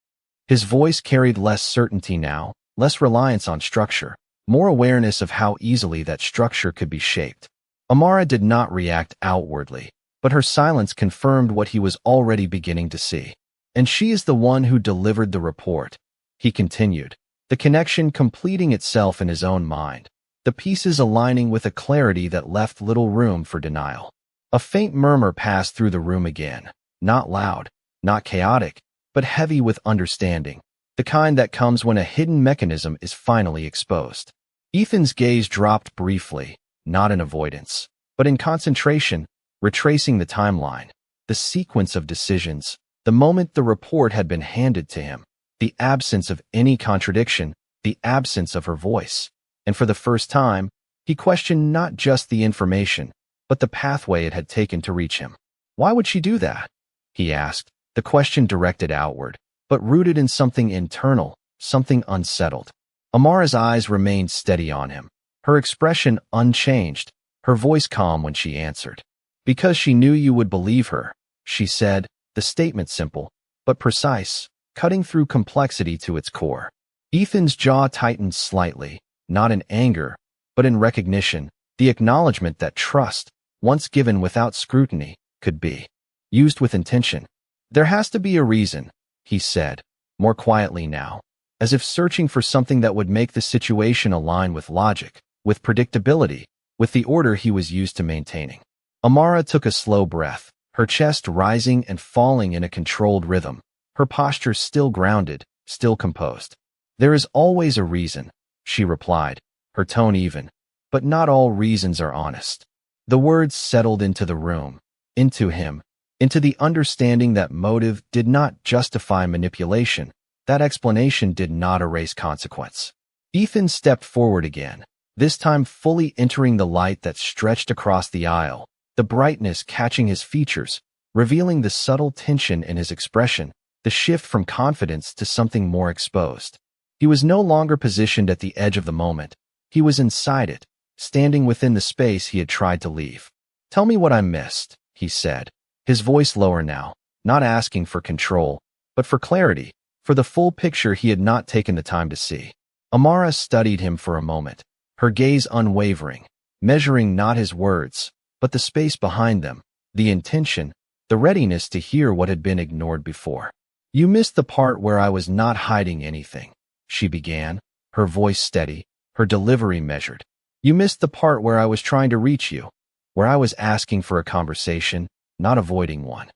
His voice carried less certainty now, less reliance on structure, more awareness of how easily that structure could be shaped. Amara did not react outwardly, but her silence confirmed what he was already beginning to see. "And she is the one who delivered the report," he continued, the connection completing itself in his own mind, the pieces aligning with a clarity that left little room for denial. A faint murmur passed through the room again, not loud, not chaotic, but heavy with understanding, the kind that comes when a hidden mechanism is finally exposed. Ethan's gaze dropped briefly, not in avoidance, but in concentration, retracing the timeline, the sequence of decisions, the moment the report had been handed to him, the absence of any contradiction, the absence of her voice. And for the first time, he questioned not just the information, but the pathway it had taken to reach him. "Why would she do that?" he asked, the question directed outward, but rooted in something internal, something unsettled. Amara's eyes remained steady on him, her expression unchanged, her voice calm when she answered. "Because she knew you would believe her," she said, the statement simple, but precise, cutting through complexity to its core. Ethan's jaw tightened slightly, not in anger, but in recognition, the acknowledgement that trust, once given without scrutiny, could be used with intention. "There has to be a reason," he said, more quietly now, as if searching for something that would make the situation align with logic, with predictability, with the order he was used to maintaining. Amara took a slow breath, her chest rising and falling in a controlled rhythm, her posture still grounded, still composed. "There is always a reason," she replied, her tone even, "but not all reasons are honest." The words settled into the room, into him, into the understanding that motive did not justify manipulation, that explanation did not erase consequence. Ethan stepped forward again, this time fully entering the light that stretched across the aisle, the brightness catching his features, revealing the subtle tension in his expression, the shift from confidence to something more exposed. He was no longer positioned at the edge of the moment. He was inside it, standing within the space he had tried to leave. "Tell me what I missed," he said, his voice lower now, not asking for control, but for clarity, for the full picture he had not taken the time to see. Amara studied him for a moment, her gaze unwavering, measuring not his words, but the space behind them, the intention, the readiness to hear what had been ignored before. "You missed the part where I was not hiding anything," she began, her voice steady, her delivery measured. "You missed the part where I was trying to reach you, where I was asking for a conversation, not avoiding one."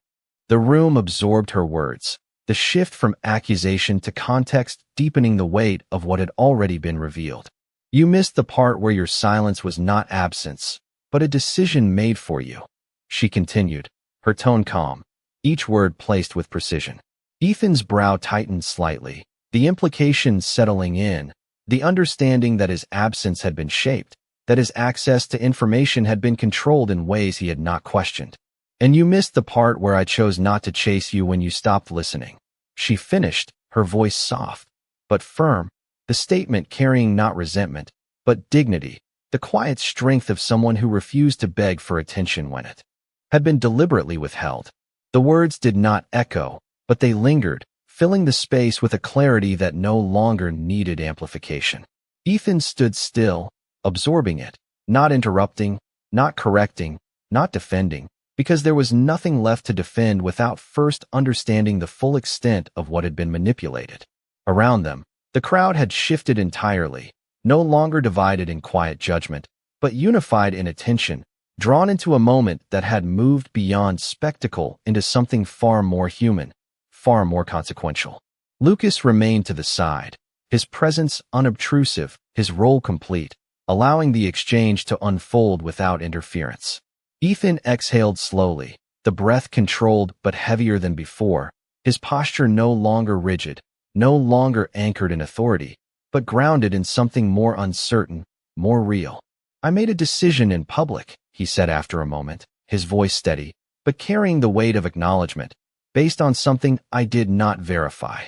The room absorbed her words, the shift from accusation to context deepening the weight of what had already been revealed. "You missed the part where your silence was not absence, but a decision made for you," she continued, her tone calm, each word placed with precision. Ethan's brow tightened slightly, the implications settling in, the understanding that his absence had been shaped, that his access to information had been controlled in ways he had not questioned. "And you missed the part where I chose not to chase you when you stopped listening," she finished, her voice soft, but firm, the statement carrying not resentment, but dignity, the quiet strength of someone who refused to beg for attention when it had been deliberately withheld. The words did not echo, but they lingered, filling the space with a clarity that no longer needed amplification. Ethan stood still, absorbing it, not interrupting, not correcting, not defending, because there was nothing left to defend without first understanding the full extent of what had been manipulated. Around them, the crowd had shifted entirely, no longer divided in quiet judgment, but unified in attention, drawn into a moment that had moved beyond spectacle into something far more human, far more consequential. Lucas remained to the side, his presence unobtrusive, his role complete, allowing the exchange to unfold without interference. Ethan exhaled slowly, the breath controlled but heavier than before, his posture no longer rigid, no longer anchored in authority, but grounded in something more uncertain, more real. "I made a decision in public," he said after a moment, his voice steady, but carrying the weight of acknowledgement, "based on something I did not verify."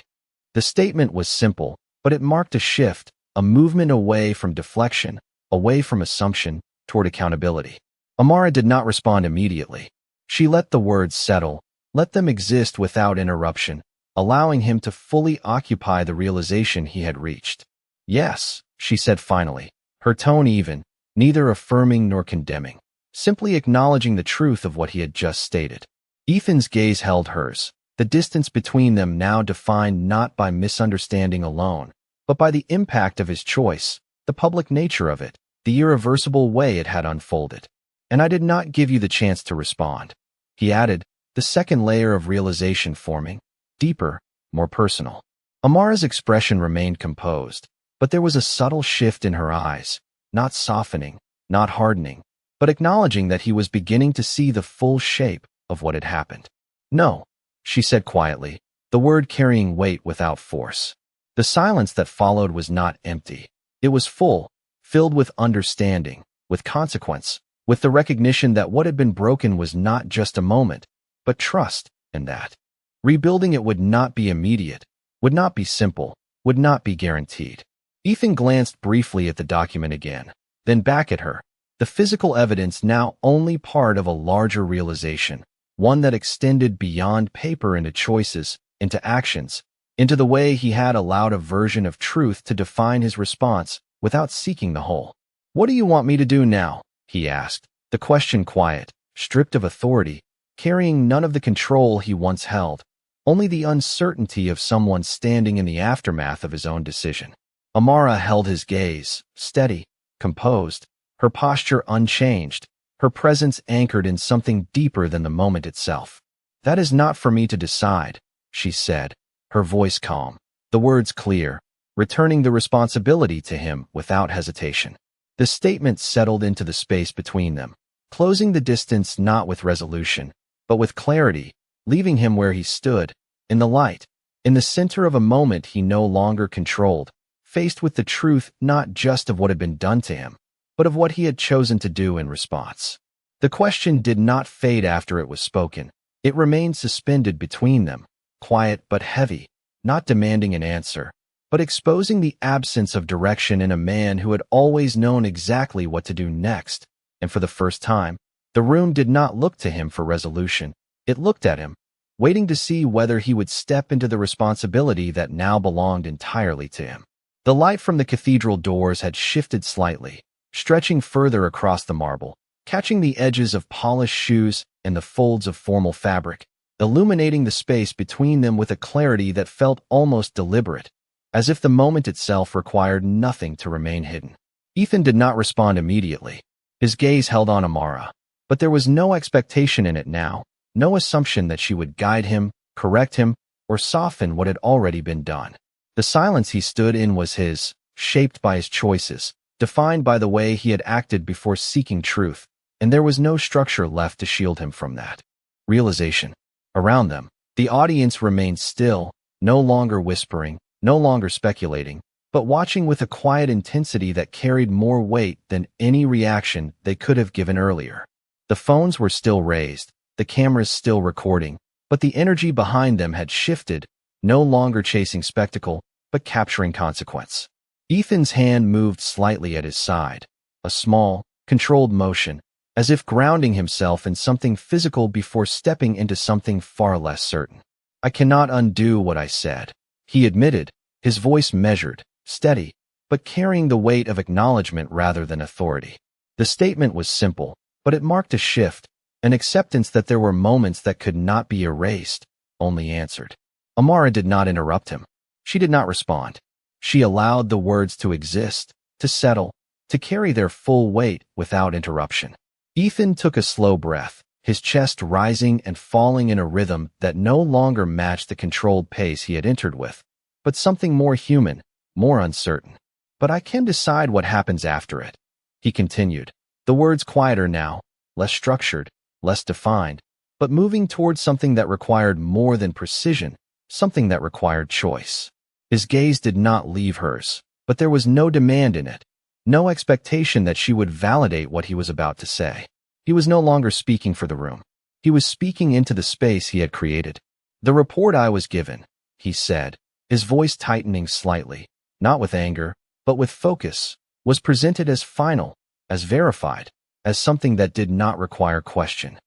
The statement was simple, but it marked a shift, a movement away from deflection, away from assumption, toward accountability. Amara did not respond immediately. She let the words settle, let them exist without interruption, allowing him to fully occupy the realization he had reached. "Yes," she said finally, her tone even, neither affirming nor condemning, simply acknowledging the truth of what he had just stated. Ethan's gaze held hers, the distance between them now defined not by misunderstanding alone, but by the impact of his choice, the public nature of it, the irreversible way it had unfolded. "And I did not give you the chance to respond," he added, the second layer of realization forming, deeper, more personal. Amara's expression remained composed, but there was a subtle shift in her eyes, not softening, not hardening, but acknowledging that he was beginning to see the full shape of what had happened. "No," she said quietly, the word carrying weight without force. The silence that followed was not empty. It was full, filled with understanding, with consequence, with the recognition that what had been broken was not just a moment, but trust in that. Rebuilding it would not be immediate, would not be simple, would not be guaranteed. Ethan glanced briefly at the document again, then back at her, the physical evidence now only part of a larger realization, one that extended beyond paper into choices, into actions, into the way he had allowed a version of truth to define his response without seeking the whole. "What do you want me to do now?" he asked, the question quiet, stripped of authority, carrying none of the control he once held, only the uncertainty of someone standing in the aftermath of his own decision. Amara held his gaze, steady, composed, her posture unchanged, her presence anchored in something deeper than the moment itself. "That is not for me to decide," she said, her voice calm, the words clear, returning the responsibility to him without hesitation. The statement settled into the space between them, closing the distance not with resolution, but with clarity, leaving him where he stood, in the light, in the center of a moment he no longer controlled, faced with the truth not just of what had been done to him, but of what he had chosen to do in response. The question did not fade after it was spoken. It remained suspended between them, quiet but heavy, not demanding an answer, but exposing the absence of direction in a man who had always known exactly what to do next. And for the first time, the room did not look to him for resolution. It looked at him, waiting to see whether he would step into the responsibility that now belonged entirely to him. The light from the cathedral doors had shifted slightly, stretching further across the marble, catching the edges of polished shoes and the folds of formal fabric, illuminating the space between them with a clarity that felt almost deliberate, as if the moment itself required nothing to remain hidden. Ethan did not respond immediately. His gaze held on Amara, but there was no expectation in it now, no assumption that she would guide him, correct him, or soften what had already been done. The silence he stood in was his, shaped by his choices, defined by the way he had acted before seeking truth, and there was no structure left to shield him from that realization. Around them, the audience remained still, no longer whispering, no longer speculating, but watching with a quiet intensity that carried more weight than any reaction they could have given earlier. The phones were still raised, the cameras still recording, but the energy behind them had shifted, no longer chasing spectacle, but capturing consequence. Ethan's hand moved slightly at his side, a small, controlled motion, as if grounding himself in something physical before stepping into something far less certain. "I cannot undo what I said," he admitted, his voice measured, steady, but carrying the weight of acknowledgement rather than authority. The statement was simple, but it marked a shift, an acceptance that there were moments that could not be erased, only answered. Amara did not interrupt him. She did not respond. She allowed the words to exist, to settle, to carry their full weight without interruption. Ethan took a slow breath, his chest rising and falling in a rhythm that no longer matched the controlled pace he had entered with, but something more human, more uncertain. "But I can decide what happens after it," he continued, the words quieter now, less structured, less defined, but moving towards something that required more than precision, something that required choice. His gaze did not leave hers, but there was no demand in it, no expectation that she would validate what he was about to say. He was no longer speaking for the room. He was speaking into the space he had created. "The report I was given," he said, his voice tightening slightly, not with anger, but with focus, was presented as final, as verified, as something that did not require question.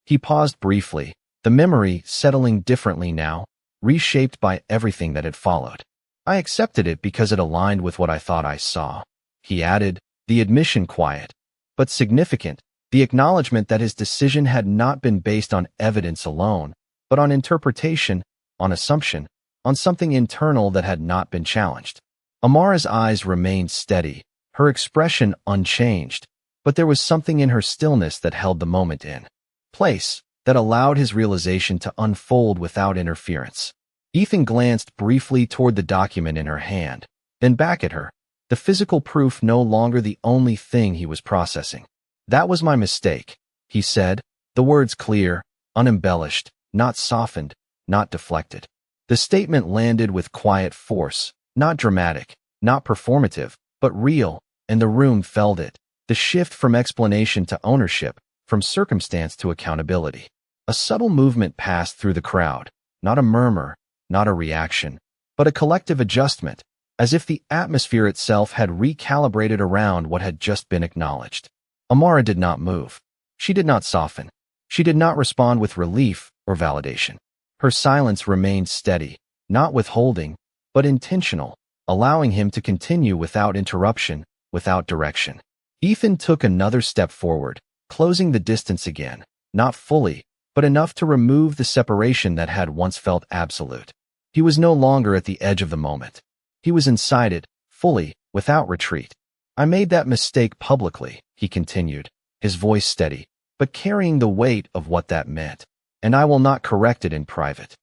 He paused briefly, the memory settling differently now, reshaped by everything that had followed. "I accepted it because it aligned with what I thought I saw," he added, the admission quiet, but significant, the acknowledgement that his decision had not been based on evidence alone, but on interpretation, on assumption, on something internal that had not been challenged. Amara's eyes remained steady, her expression unchanged, but there was something in her stillness that held the moment in place, that allowed his realization to unfold without interference. Ethan glanced briefly toward the document in her hand, then back at her, the physical proof no longer the only thing he was processing. "That was my mistake," he said, the words clear, unembellished, not softened, not deflected. The statement landed with quiet force, not dramatic, not performative, but real, and the room felt it, the shift from explanation to ownership, from circumstance to accountability. A subtle movement passed through the crowd, not a murmur, not a reaction, but a collective adjustment, as if the atmosphere itself had recalibrated around what had just been acknowledged. Amara did not move. She did not soften. She did not respond with relief or validation. Her silence remained steady, not withholding, but intentional, allowing him to continue without interruption, without direction. Ethan took another step forward, closing the distance again, not fully, but enough to remove the separation that had once felt absolute. He was no longer at the edge of the moment. He was inside it, fully, without retreat. "I made that mistake publicly," he continued, his voice steady, but carrying the weight of what that meant, "and I will not correct it in private."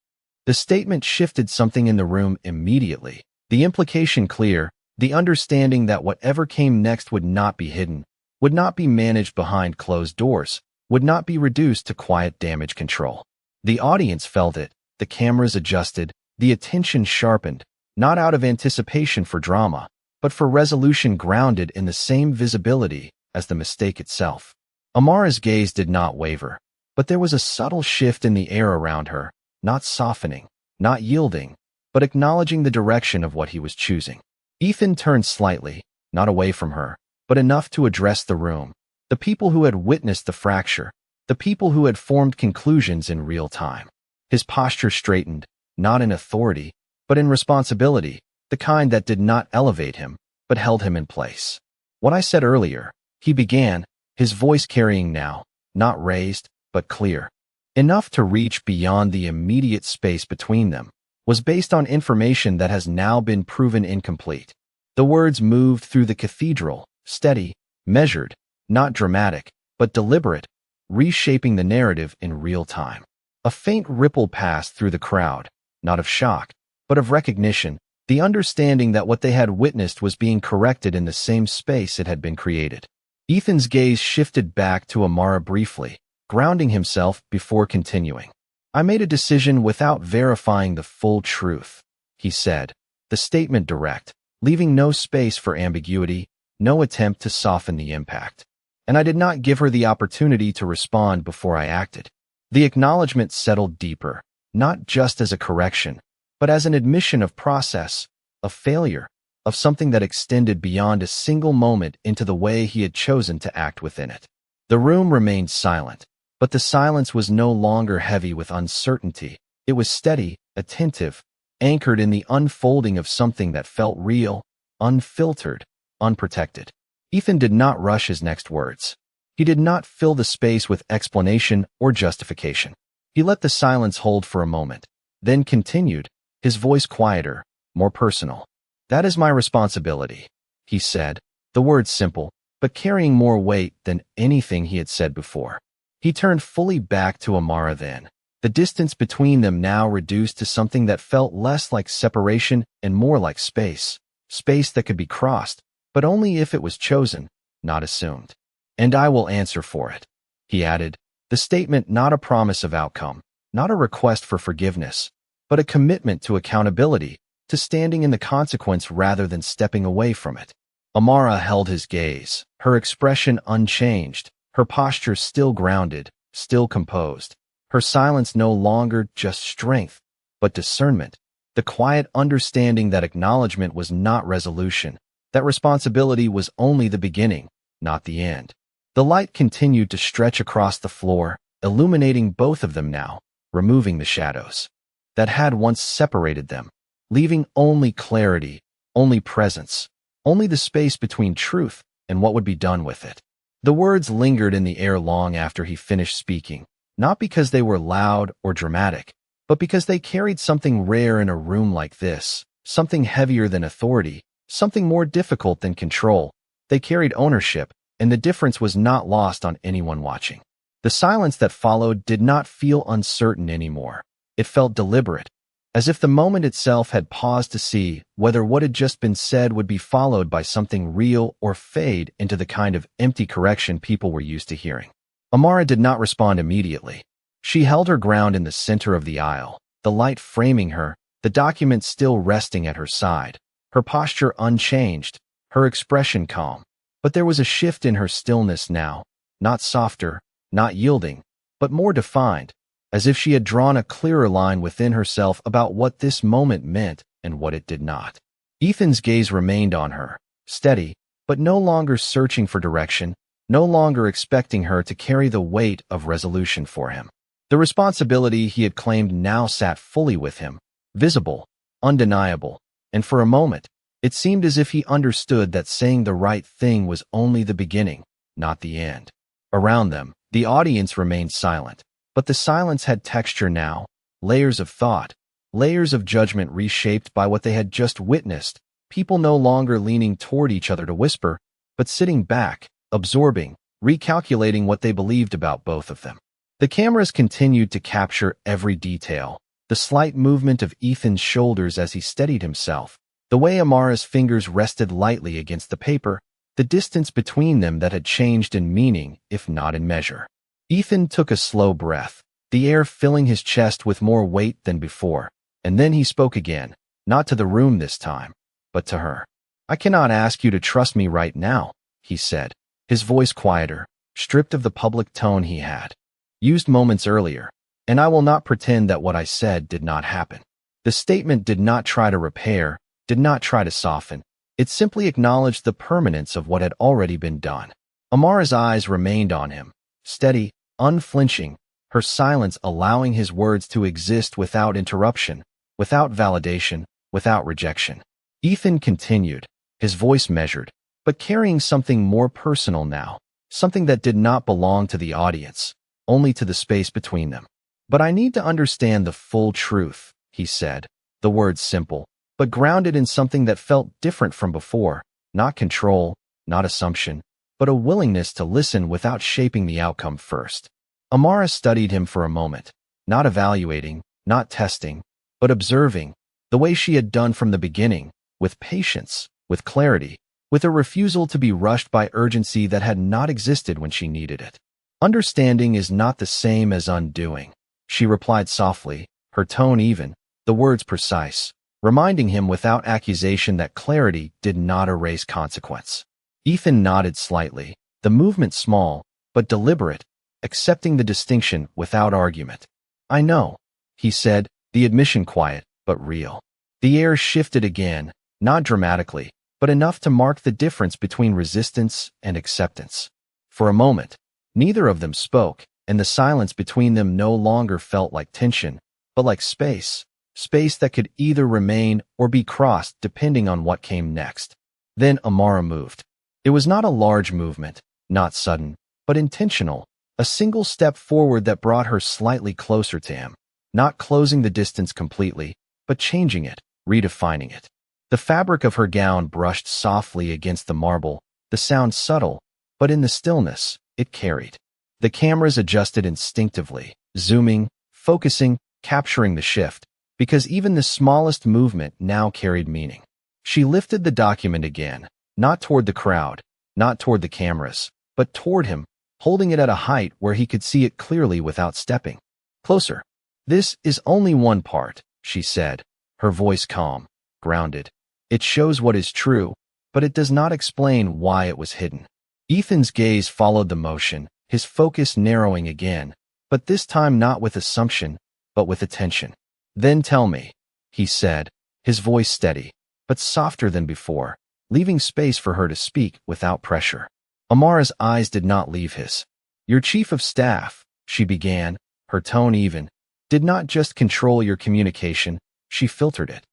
The statement shifted something in the room immediately, the implication clear, the understanding that whatever came next would not be hidden, would not be managed behind closed doors, would not be reduced to quiet damage control. The audience felt it, the cameras adjusted, the attention sharpened, not out of anticipation for drama, but for resolution grounded in the same visibility as the mistake itself. Amara's gaze did not waver, but there was a subtle shift in the air around her, not softening, not yielding, but acknowledging the direction of what he was choosing. Ethan turned slightly, not away from her, but enough to address the room, the people who had witnessed the fracture, the people who had formed conclusions in real time. His posture straightened, not in authority, but in responsibility, the kind that did not elevate him, but held him in place. "What I said earlier," he began, his voice carrying now, not raised, but clear, enough to reach beyond the immediate space between them, was based on information that has now been proven incomplete. The words moved through the cathedral, steady, measured, not dramatic, but deliberate, reshaping the narrative in real time. A faint ripple passed through the crowd, not of shock, but of recognition, the understanding that what they had witnessed was being corrected in the same space it had been created. Ethan's gaze shifted back to Amara briefly, grounding himself before continuing. "I made a decision without verifying the full truth," he said, the statement direct, leaving no space for ambiguity, no attempt to soften the impact. "And I did not give her the opportunity to respond before I acted." The acknowledgement settled deeper, not just as a correction, but as an admission of process, of failure, of something that extended beyond a single moment into the way he had chosen to act within it. The room remained silent, but the silence was no longer heavy with uncertainty. It was steady, attentive, anchored in the unfolding of something that felt real, unfiltered, unprotected. Ethan did not rush his next words. He did not fill the space with explanation or justification. He let the silence hold for a moment, then continued, his voice quieter, more personal. "That is my responsibility," he said, the words simple, but carrying more weight than anything he had said before. He turned fully back to Amara then, the distance between them now reduced to something that felt less like separation and more like space, space that could be crossed, but only if it was chosen, not assumed. "And I will answer for it," he added, the statement not a promise of outcome, not a request for forgiveness, but a commitment to accountability, to standing in the consequence rather than stepping away from it. Amara held his gaze, her expression unchanged, her posture still grounded, still composed, her silence no longer just strength, but discernment, the quiet understanding that acknowledgement was not resolution, that responsibility was only the beginning, not the end. The light continued to stretch across the floor, illuminating both of them now, removing the shadows that had once separated them, leaving only clarity, only presence, only the space between truth and what would be done with it. The words lingered in the air long after he finished speaking, not because they were loud or dramatic, but because they carried something rare in a room like this, something heavier than authority, something more difficult than control. They carried ownership, and the difference was not lost on anyone watching. The silence that followed did not feel uncertain anymore. It felt deliberate, as if the moment itself had paused to see whether what had just been said would be followed by something real or fade into the kind of empty correction people were used to hearing. Amara did not respond immediately. She held her ground in the center of the aisle, the light framing her, the document still resting at her side, her posture unchanged, her expression calm. But there was a shift in her stillness now, not softer, not yielding, but more defined, as if she had drawn a clearer line within herself about what this moment meant and what it did not. Ethan's gaze remained on her, steady, but no longer searching for direction, no longer expecting her to carry the weight of resolution for him. The responsibility he had claimed now sat fully with him, visible, undeniable, and for a moment, it seemed as if he understood that saying the right thing was only the beginning, not the end. Around them, the audience remained silent, but the silence had texture now, layers of thought, layers of judgment reshaped by what they had just witnessed, people no longer leaning toward each other to whisper, but sitting back, absorbing, recalculating what they believed about both of them. The cameras continued to capture every detail, the slight movement of Ethan's shoulders as he steadied himself, the way Amara's fingers rested lightly against the paper, the distance between them that had changed in meaning, if not in measure. Ethan took a slow breath, the air filling his chest with more weight than before, and then he spoke again, not to the room this time, but to her. "I cannot ask you to trust me right now," he said, his voice quieter, stripped of the public tone he had used moments earlier, "and I will not pretend that what I said did not happen." The statement did not try to repair, did not try to soften. It simply acknowledged the permanence of what had already been done. Amara's eyes remained on him, steady, unflinching, her silence allowing his words to exist without interruption, without validation, without rejection. Ethan continued, his voice measured, but carrying something more personal now, something that did not belong to the audience, only to the space between them. "But I need to understand the full truth," he said, the words simple, but grounded in something that felt different from before, not control, not assumption, but a willingness to listen without shaping the outcome first. Amara studied him for a moment, not evaluating, not testing, but observing, the way she had done from the beginning, with patience, with clarity, with a refusal to be rushed by urgency that had not existed when she needed it. "Understanding is not the same as undoing," she replied softly, her tone even, the words precise, reminding him without accusation that clarity did not erase consequence. Ethan nodded slightly, the movement small, but deliberate, accepting the distinction without argument. "I know," he said, the admission quiet, but real. The air shifted again, not dramatically, but enough to mark the difference between resistance and acceptance. For a moment, neither of them spoke, and the silence between them no longer felt like tension, but like space, space that could either remain or be crossed depending on what came next. Then Amara moved. It was not a large movement, not sudden, but intentional, a single step forward that brought her slightly closer to him, not closing the distance completely, but changing it, redefining it. The fabric of her gown brushed softly against the marble, the sound subtle, but in the stillness, it carried. The cameras adjusted instinctively, zooming, focusing, capturing the shift, because even the smallest movement now carried meaning. She lifted the document again, not toward the crowd, not toward the cameras, but toward him, holding it at a height where he could see it clearly without stepping closer. "This is only one part," she said, her voice calm, grounded. "It shows what is true, but it does not explain why it was hidden." Ethan's gaze followed the motion, his focus narrowing again, but this time not with assumption, but with attention. "Then tell me," he said, his voice steady, but softer than before, leaving space for her to speak without pressure. Amara's eyes did not leave his. "Your chief of staff," she began, her tone even, "did not just control your communication, she filtered it."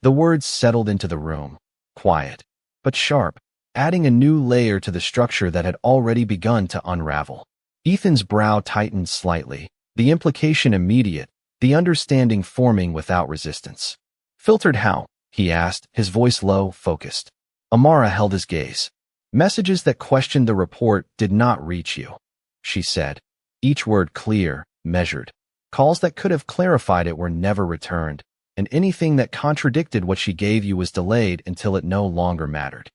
The words settled into the room, quiet, but sharp, adding a new layer to the structure that had already begun to unravel. Ethan's brow tightened slightly, the implication immediate, the understanding forming without resistance. "Filtered how?" he asked, his voice low, focused. Amara held his gaze. "Messages that questioned the report did not reach you," she said, each word clear, measured. "Calls that could have clarified it were never returned, and anything that contradicted what she gave you was delayed until it no longer mattered."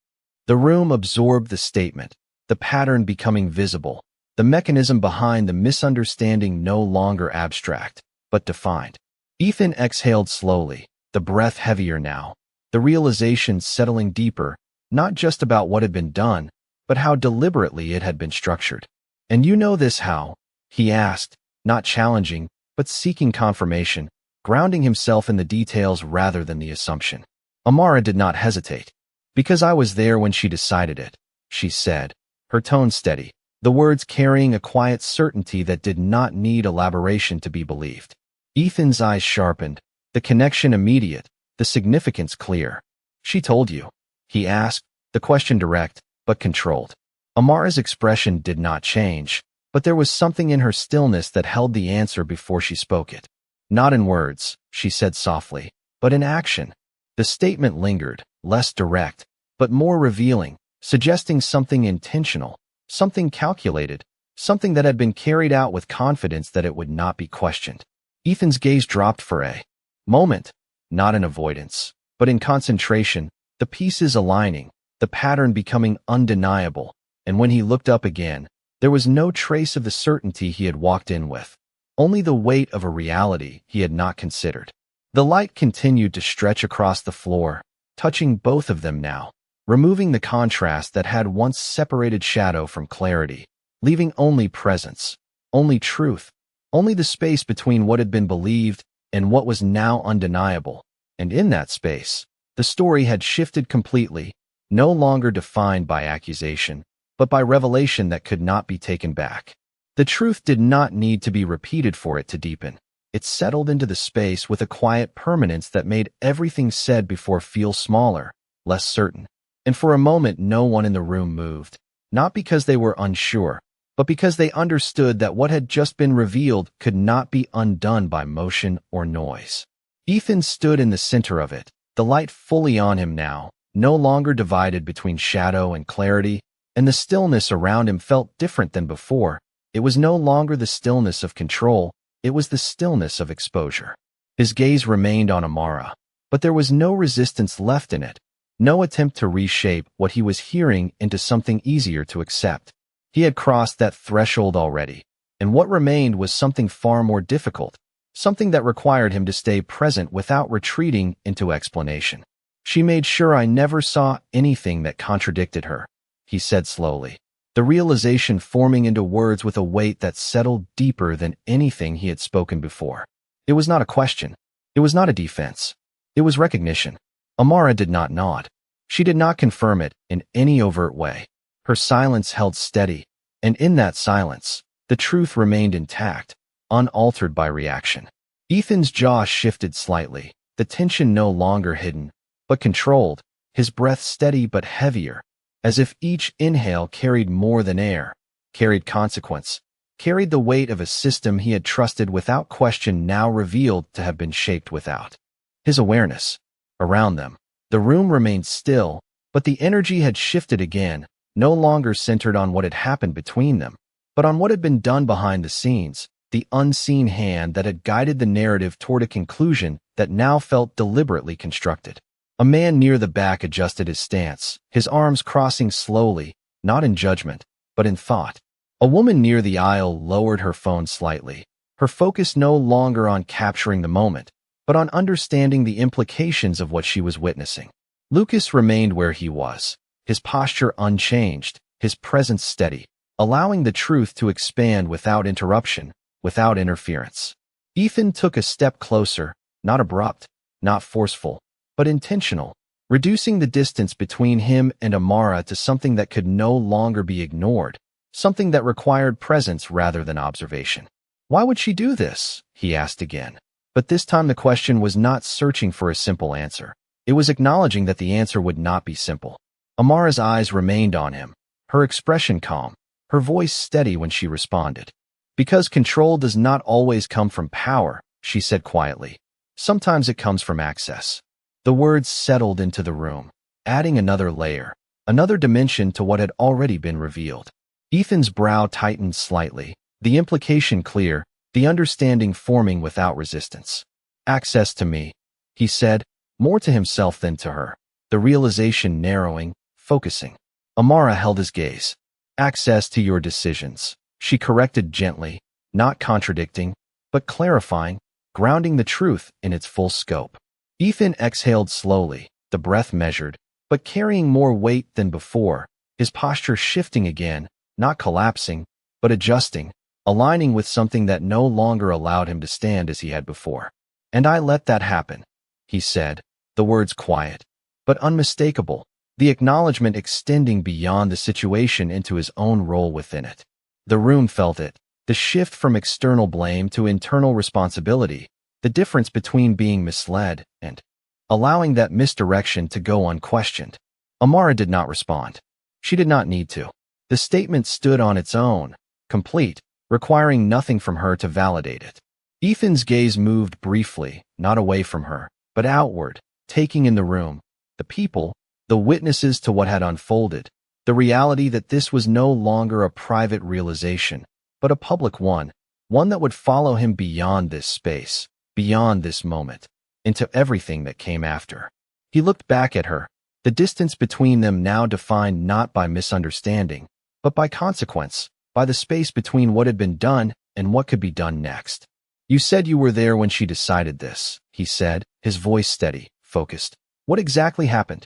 The room absorbed the statement, the pattern becoming visible, the mechanism behind the misunderstanding no longer abstract, but defined. Ethan exhaled slowly, the breath heavier now, the realization settling deeper, not just about what had been done, but how deliberately it had been structured. "And you know this how?" he asked, not challenging, but seeking confirmation, grounding himself in the details rather than the assumption. Amara did not hesitate. "Because I was there when she decided it," she said, her tone steady, the words carrying a quiet certainty that did not need elaboration to be believed. Ethan's eyes sharpened, the connection immediate, the significance clear. "She told you?" he asked, the question direct, but controlled. Amara's expression did not change, but there was something in her stillness that held the answer before she spoke it. "Not in words," she said softly, "but in action." The statement lingered, less direct, but more revealing, suggesting something intentional, something calculated, something that had been carried out with confidence that it would not be questioned. Ethan's gaze dropped for a moment, not in avoidance, but in concentration, the pieces aligning, the pattern becoming undeniable, and when he looked up again, there was no trace of the certainty he had walked in with, only the weight of a reality he had not considered. The light continued to stretch across the floor, touching both of them now, removing the contrast that had once separated shadow from clarity, leaving only presence, only truth, only the space between what had been believed and what was now undeniable. And in that space, the story had shifted completely, no longer defined by accusation, but by revelation that could not be taken back. The truth did not need to be repeated for it to deepen. It settled into the space with a quiet permanence that made everything said before feel smaller, less certain. And for a moment no one in the room moved, not because they were unsure, but because they understood that what had just been revealed could not be undone by motion or noise. Ethan stood in the center of it, the light fully on him now, no longer divided between shadow and clarity, and the stillness around him felt different than before. It was no longer the stillness of control, it was the stillness of exposure. His gaze remained on Amara, but there was no resistance left in it, no attempt to reshape what he was hearing into something easier to accept. He had crossed that threshold already, and what remained was something far more difficult, something that required him to stay present without retreating into explanation. "She made sure I never saw anything that contradicted her," he said slowly, the realization forming into words with a weight that settled deeper than anything he had spoken before. It was not a question. It was not a defense. It was recognition. Amara did not nod. She did not confirm it in any overt way. Her silence held steady, and in that silence, the truth remained intact, unaltered by reaction. Ethan's jaw shifted slightly, the tension no longer hidden, but controlled, his breath steady but heavier, as if each inhale carried more than air, carried consequence, carried the weight of a system he had trusted without question, now revealed to have been shaped without his awareness. Around them, the room remained still, but the energy had shifted again, no longer centered on what had happened between them, but on what had been done behind the scenes, the unseen hand that had guided the narrative toward a conclusion that now felt deliberately constructed. A man near the back adjusted his stance, his arms crossing slowly, not in judgment, but in thought. A woman near the aisle lowered her phone slightly, her focus no longer on capturing the moment, but on understanding the implications of what she was witnessing. Lucas remained where he was, his posture unchanged, his presence steady, allowing the truth to expand without interruption, without interference. Ethan took a step closer, not abrupt, not forceful, but intentional, reducing the distance between him and Amara to something that could no longer be ignored, something that required presence rather than observation. Why would she do this? He asked again. But this time the question was not searching for a simple answer. It was acknowledging that the answer would not be simple. Amara's eyes remained on him, her expression calm, her voice steady when she responded. Because control does not always come from power, she said quietly. Sometimes it comes from access. The words settled into the room, adding another layer, another dimension to what had already been revealed. Ethan's brow tightened slightly, the implication clear, the understanding forming without resistance. Access to me, he said, more to himself than to her, the realization narrowing, focusing. Amara held his gaze. Access to your decisions, she corrected gently, not contradicting, but clarifying, grounding the truth in its full scope. Ethan exhaled slowly, the breath measured, but carrying more weight than before, his posture shifting again, not collapsing, but adjusting, aligning with something that no longer allowed him to stand as he had before. And I let that happen, he said, the words quiet, but unmistakable, the acknowledgement extending beyond the situation into his own role within it. The room felt it, the shift from external blame to internal responsibility, the difference between being misled and allowing that misdirection to go unquestioned. Amara did not respond. She did not need to. The statement stood on its own, complete, requiring nothing from her to validate it. Ethan's gaze moved briefly, not away from her, but outward, taking in the room, the people, the witnesses to what had unfolded, the reality that this was no longer a private realization, but a public one that would follow him beyond this space, beyond this moment, into everything that came after. He looked back at her, the distance between them now defined not by misunderstanding, but by consequence, by the space between what had been done and what could be done next. You said you were there when she decided this, he said, his voice steady, focused. What exactly happened?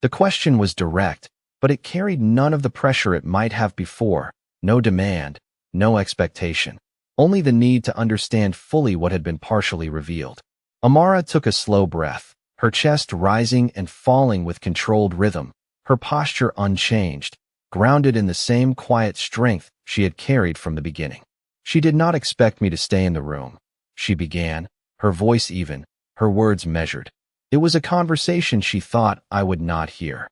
The question was direct, but it carried none of the pressure it might have before, no demand, no expectation, only the need to understand fully what had been partially revealed. Amara took a slow breath, her chest rising and falling with controlled rhythm, her posture unchanged, grounded in the same quiet strength she had carried from the beginning. She did not expect me to stay in the room, she began, her voice even, her words measured. It was a conversation she thought I would not hear.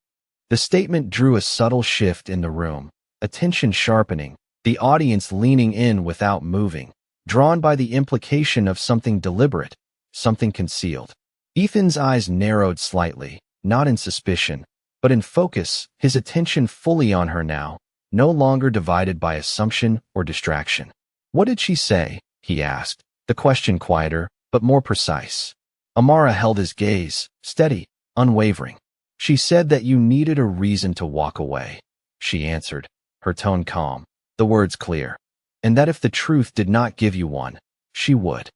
The statement drew a subtle shift in the room, attention sharpening, the audience leaning in without moving, drawn by the implication of something deliberate, something concealed. Ethan's eyes narrowed slightly, not in suspicion, but in focus, his attention fully on her now, no longer divided by assumption or distraction. What did she say? He asked, the question quieter, but more precise. Amara held his gaze, steady, unwavering. She said that you needed a reason to walk away, she answered, her tone calm, the words clear, and that if the truth did not give you one, she would.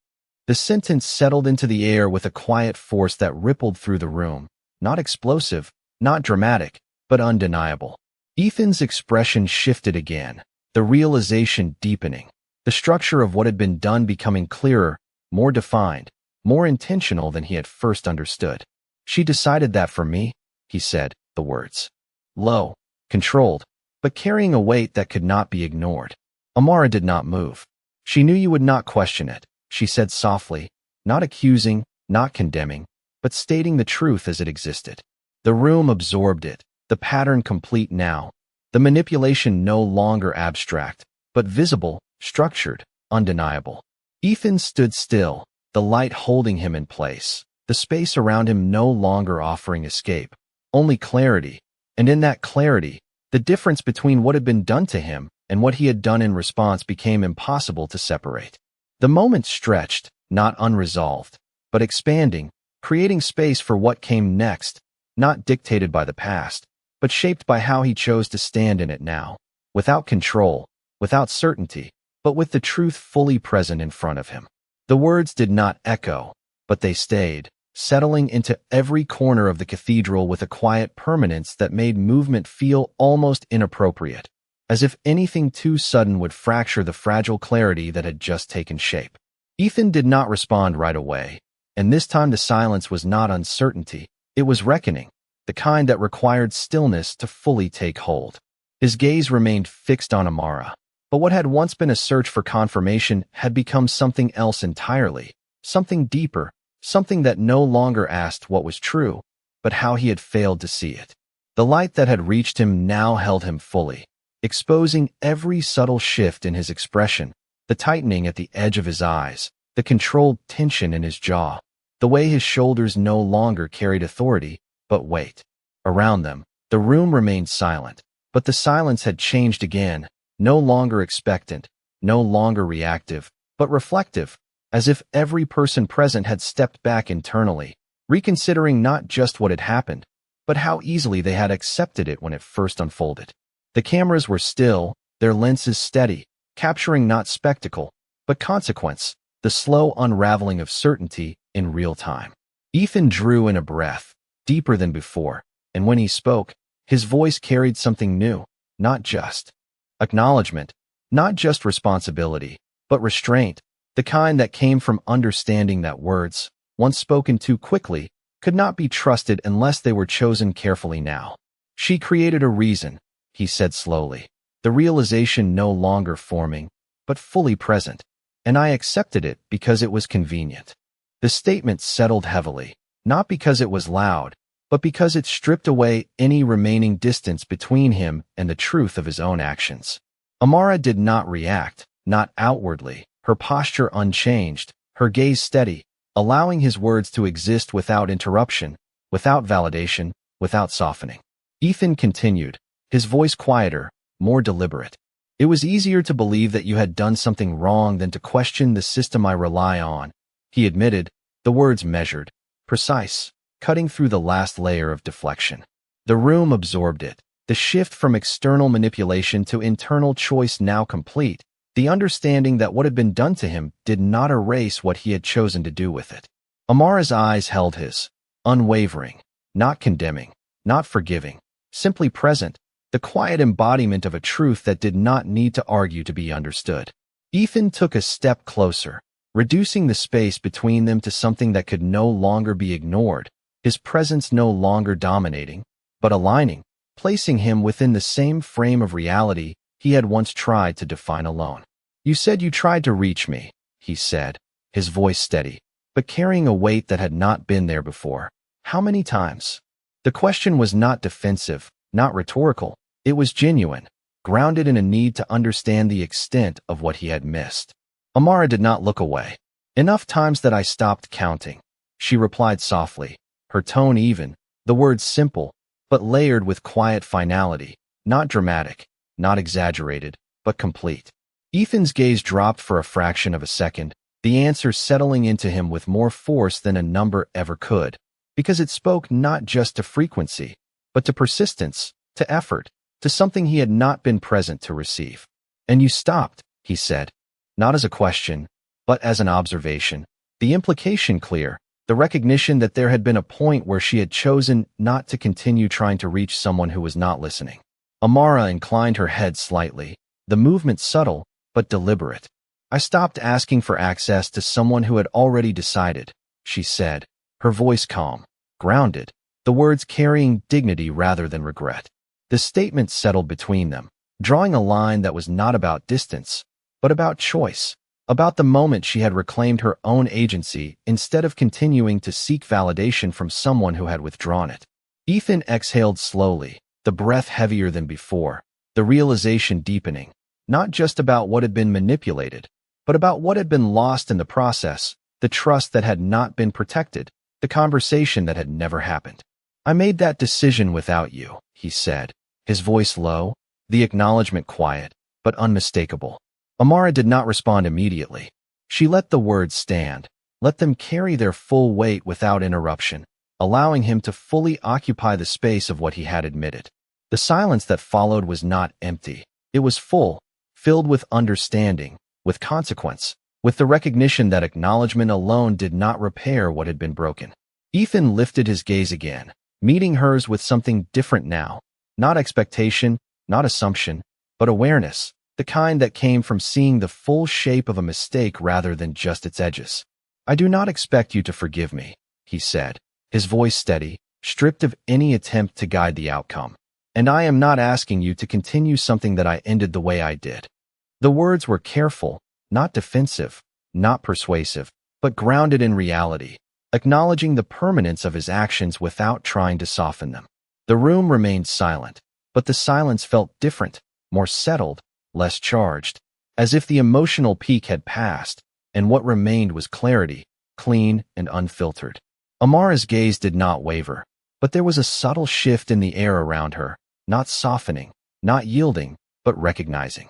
The sentence settled into the air with a quiet force that rippled through the room, not explosive, not dramatic, but undeniable. Ethan's expression shifted again, the realization deepening, the structure of what had been done becoming clearer, more defined, more intentional than he had first understood. She decided that for me, he said, the words. Low, controlled, but carrying a weight that could not be ignored. Amara did not move. She knew you would not question it, she said softly, not accusing, not condemning, but stating the truth as it existed. The room absorbed it, the pattern complete now, The manipulation no longer abstract, but visible, structured, undeniable. Ethan stood still, the light holding him in place, the space around him no longer offering escape, only clarity, and in that clarity, the difference between what had been done to him and what he had done in response became impossible to separate. The moment stretched, not unresolved, but expanding, creating space for what came next, not dictated by the past, but shaped by how he chose to stand in it now, without control, without certainty, but with the truth fully present in front of him. The words did not echo, but they stayed, settling into every corner of the cathedral with a quiet permanence that made movement feel almost inappropriate, as if anything too sudden would fracture the fragile clarity that had just taken shape. Ethan did not respond right away, and this time the silence was not uncertainty, it was reckoning, the kind that required stillness to fully take hold. His gaze remained fixed on Amara, but what had once been a search for confirmation had become something else entirely, something deeper, something that no longer asked what was true, but how he had failed to see it. The light that had reached him now held him fully, exposing every subtle shift in his expression, the tightening at the edge of his eyes, the controlled tension in his jaw, the way his shoulders no longer carried authority, but weight. Around them, the room remained silent, but the silence had changed again, no longer expectant, no longer reactive, but reflective, as if every person present had stepped back internally, reconsidering not just what had happened, but how easily they had accepted it when it first unfolded. The cameras were still, their lenses steady, capturing not spectacle, but consequence, the slow unraveling of certainty in real time. Ethan drew in a breath, deeper than before, and when he spoke, his voice carried something new, not just acknowledgement, not just responsibility, but restraint, the kind that came from understanding that words, once spoken too quickly, could not be trusted unless they were chosen carefully now. She created a reason, he said slowly, the realization no longer forming, but fully present, and I accepted it because it was convenient. The statement settled heavily, not because it was loud, but because it stripped away any remaining distance between him and the truth of his own actions. Amara did not react, not outwardly, her posture unchanged, her gaze steady, allowing his words to exist without interruption, without validation, without softening. Ethan continued, his voice quieter, more deliberate. It was easier to believe that you had done something wrong than to question the system I rely on, he admitted, the words measured, precise, cutting through the last layer of deflection. The room absorbed it, the shift from external manipulation to internal choice now complete, the understanding that what had been done to him did not erase what he had chosen to do with it. Amara's eyes held his, unwavering, not condemning, not forgiving, simply present, the quiet embodiment of a truth that did not need to argue to be understood. Ethan took a step closer, reducing the space between them to something that could no longer be ignored, his presence no longer dominating, but aligning, placing him within the same frame of reality he had once tried to define alone. You said you tried to reach me, he said, his voice steady, but carrying a weight that had not been there before. How many times? The question was not defensive, not rhetorical, it was genuine, grounded in a need to understand the extent of what he had missed. Amara did not look away. Enough times that I stopped counting, she replied softly, her tone even, the words simple, but layered with quiet finality, not dramatic, not exaggerated, but complete. Ethan's gaze dropped for a fraction of a second, the answer settling into him with more force than a number ever could, because it spoke not just to frequency, but to persistence, to effort, to something he had not been present to receive. And you stopped, he said, not as a question, but as an observation, the implication clear, the recognition that there had been a point where she had chosen not to continue trying to reach someone who was not listening. Amara inclined her head slightly, the movement subtle, but deliberate. I stopped asking for access to someone who had already decided, she said, her voice calm, grounded, the words carrying dignity rather than regret. The statement settled between them, drawing a line that was not about distance, but about choice, about the moment she had reclaimed her own agency instead of continuing to seek validation from someone who had withdrawn it. Ethan exhaled slowly, the breath heavier than before, the realization deepening, not just about what had been manipulated, but about what had been lost in the process, the trust that had not been protected, the conversation that had never happened. "I made that decision without you," he said, his voice low, the acknowledgement quiet, but unmistakable. Amara did not respond immediately. She let the words stand, let them carry their full weight without interruption, allowing him to fully occupy the space of what he had admitted. The silence that followed was not empty. It was full, filled with understanding, with consequence, with the recognition that acknowledgement alone did not repair what had been broken. Ethan lifted his gaze again, meeting hers with something different now. Not expectation, not assumption, but awareness, the kind that came from seeing the full shape of a mistake rather than just its edges. "I do not expect you to forgive me," he said, his voice steady, stripped of any attempt to guide the outcome. "And I am not asking you to continue something that I ended the way I did." The words were careful, not defensive, not persuasive, but grounded in reality, acknowledging the permanence of his actions without trying to soften them. The room remained silent, but the silence felt different, more settled, less charged, as if the emotional peak had passed, and what remained was clarity, clean and unfiltered. Amara's gaze did not waver, but there was a subtle shift in the air around her, not softening, not yielding, but recognizing.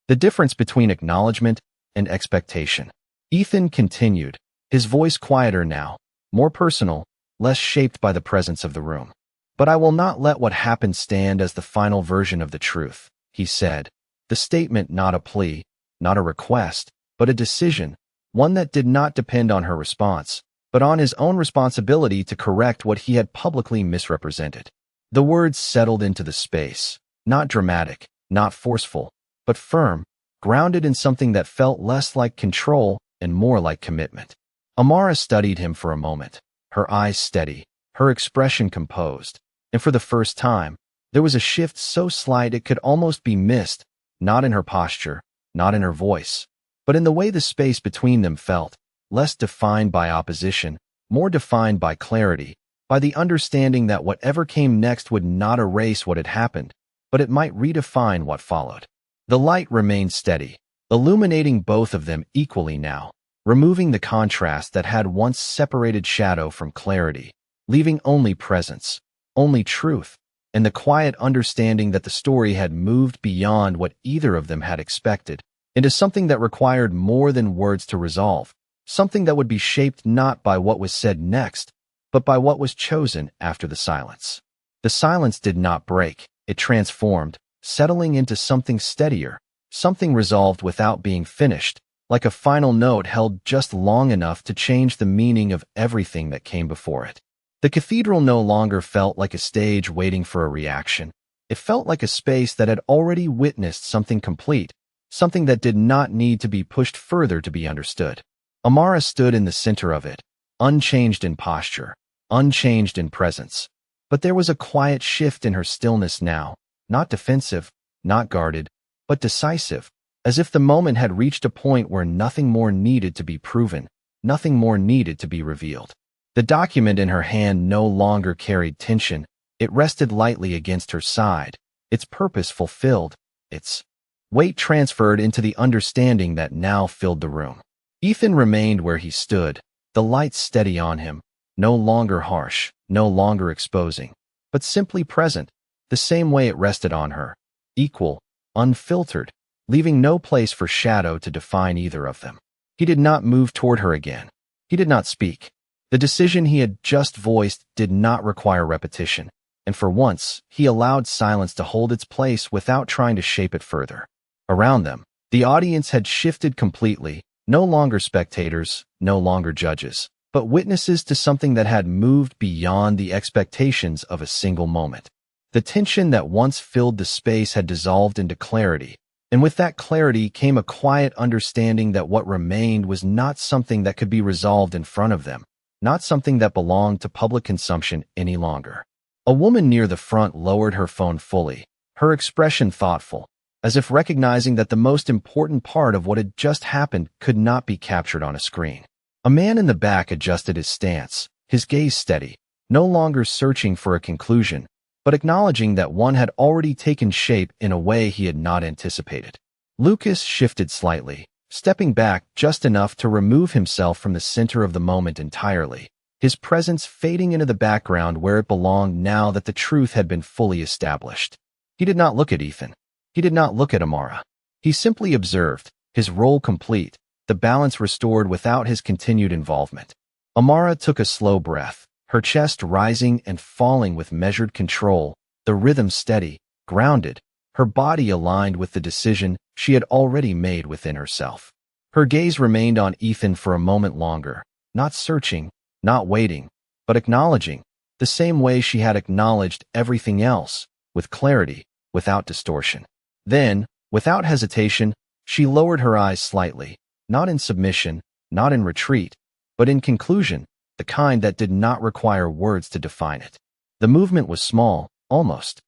The difference between acknowledgement and expectation. Ethan continued, his voice quieter now, more personal, less shaped by the presence of the room. "But I will not let what happened stand as the final version of the truth," he said, the statement not a plea, not a request, but a decision, one that did not depend on her response, but on his own responsibility to correct what he had publicly misrepresented. The words settled into the space, not dramatic, not forceful, but firm, grounded in something that felt less like control and more like commitment. Amara studied him for a moment, her eyes steady, her expression composed, and for the first time, there was a shift so slight it could almost be missed, not in her posture, not in her voice, but in the way the space between them felt, less defined by opposition, more defined by clarity, by the understanding that whatever came next would not erase what had happened, but it might redefine what followed. The light remained steady, illuminating both of them equally now, removing the contrast that had once separated shadow from clarity, leaving only presence, only truth, and the quiet understanding that the story had moved beyond what either of them had expected, into something that required more than words to resolve, something that would be shaped not by what was said next, but by what was chosen after the silence. The silence did not break, it transformed, settling into something steadier, something resolved without being finished, like a final note held just long enough to change the meaning of everything that came before it. The cathedral no longer felt like a stage waiting for a reaction. It felt like a space that had already witnessed something complete, something that did not need to be pushed further to be understood. Amara stood in the center of it, unchanged in posture, unchanged in presence. But there was a quiet shift in her stillness now, not defensive, not guarded, but decisive, as if the moment had reached a point where nothing more needed to be proven, nothing more needed to be revealed. The document in her hand no longer carried tension. It rested lightly against her side, its purpose fulfilled, its weight transferred into the understanding that now filled the room. Ethan remained where he stood, the light steady on him, no longer harsh, no longer exposing, but simply present, the same way it rested on her, equal, unfiltered, leaving no place for shadow to define either of them. He did not move toward her again. He did not speak. The decision he had just voiced did not require repetition, and for once, he allowed silence to hold its place without trying to shape it further. Around them, the audience had shifted completely, no longer spectators, no longer judges, but witnesses to something that had moved beyond the expectations of a single moment. The tension that once filled the space had dissolved into clarity, and with that clarity came a quiet understanding that what remained was not something that could be resolved in front of them, not something that belonged to public consumption any longer. A woman near the front lowered her phone fully, her expression thoughtful, as if recognizing that the most important part of what had just happened could not be captured on a screen. A man in the back adjusted his stance, his gaze steady, no longer searching for a conclusion, but acknowledging that one had already taken shape in a way he had not anticipated. Lucas shifted slightly, stepping back just enough to remove himself from the center of the moment entirely, his presence fading into the background where it belonged now that the truth had been fully established. He did not look at Ethan. He did not look at Amara. He simply observed, his role complete, the balance restored without his continued involvement. Amara took a slow breath, her chest rising and falling with measured control, the rhythm steady, grounded, her body aligned with the decision she had already made within herself. Her gaze remained on Ethan for a moment longer, not searching, not waiting, but acknowledging, the same way she had acknowledged everything else, with clarity, without distortion. Then, without hesitation, she lowered her eyes slightly, not in submission, not in retreat, but in conclusion, the kind that did not require words to define it. The movement was small, almost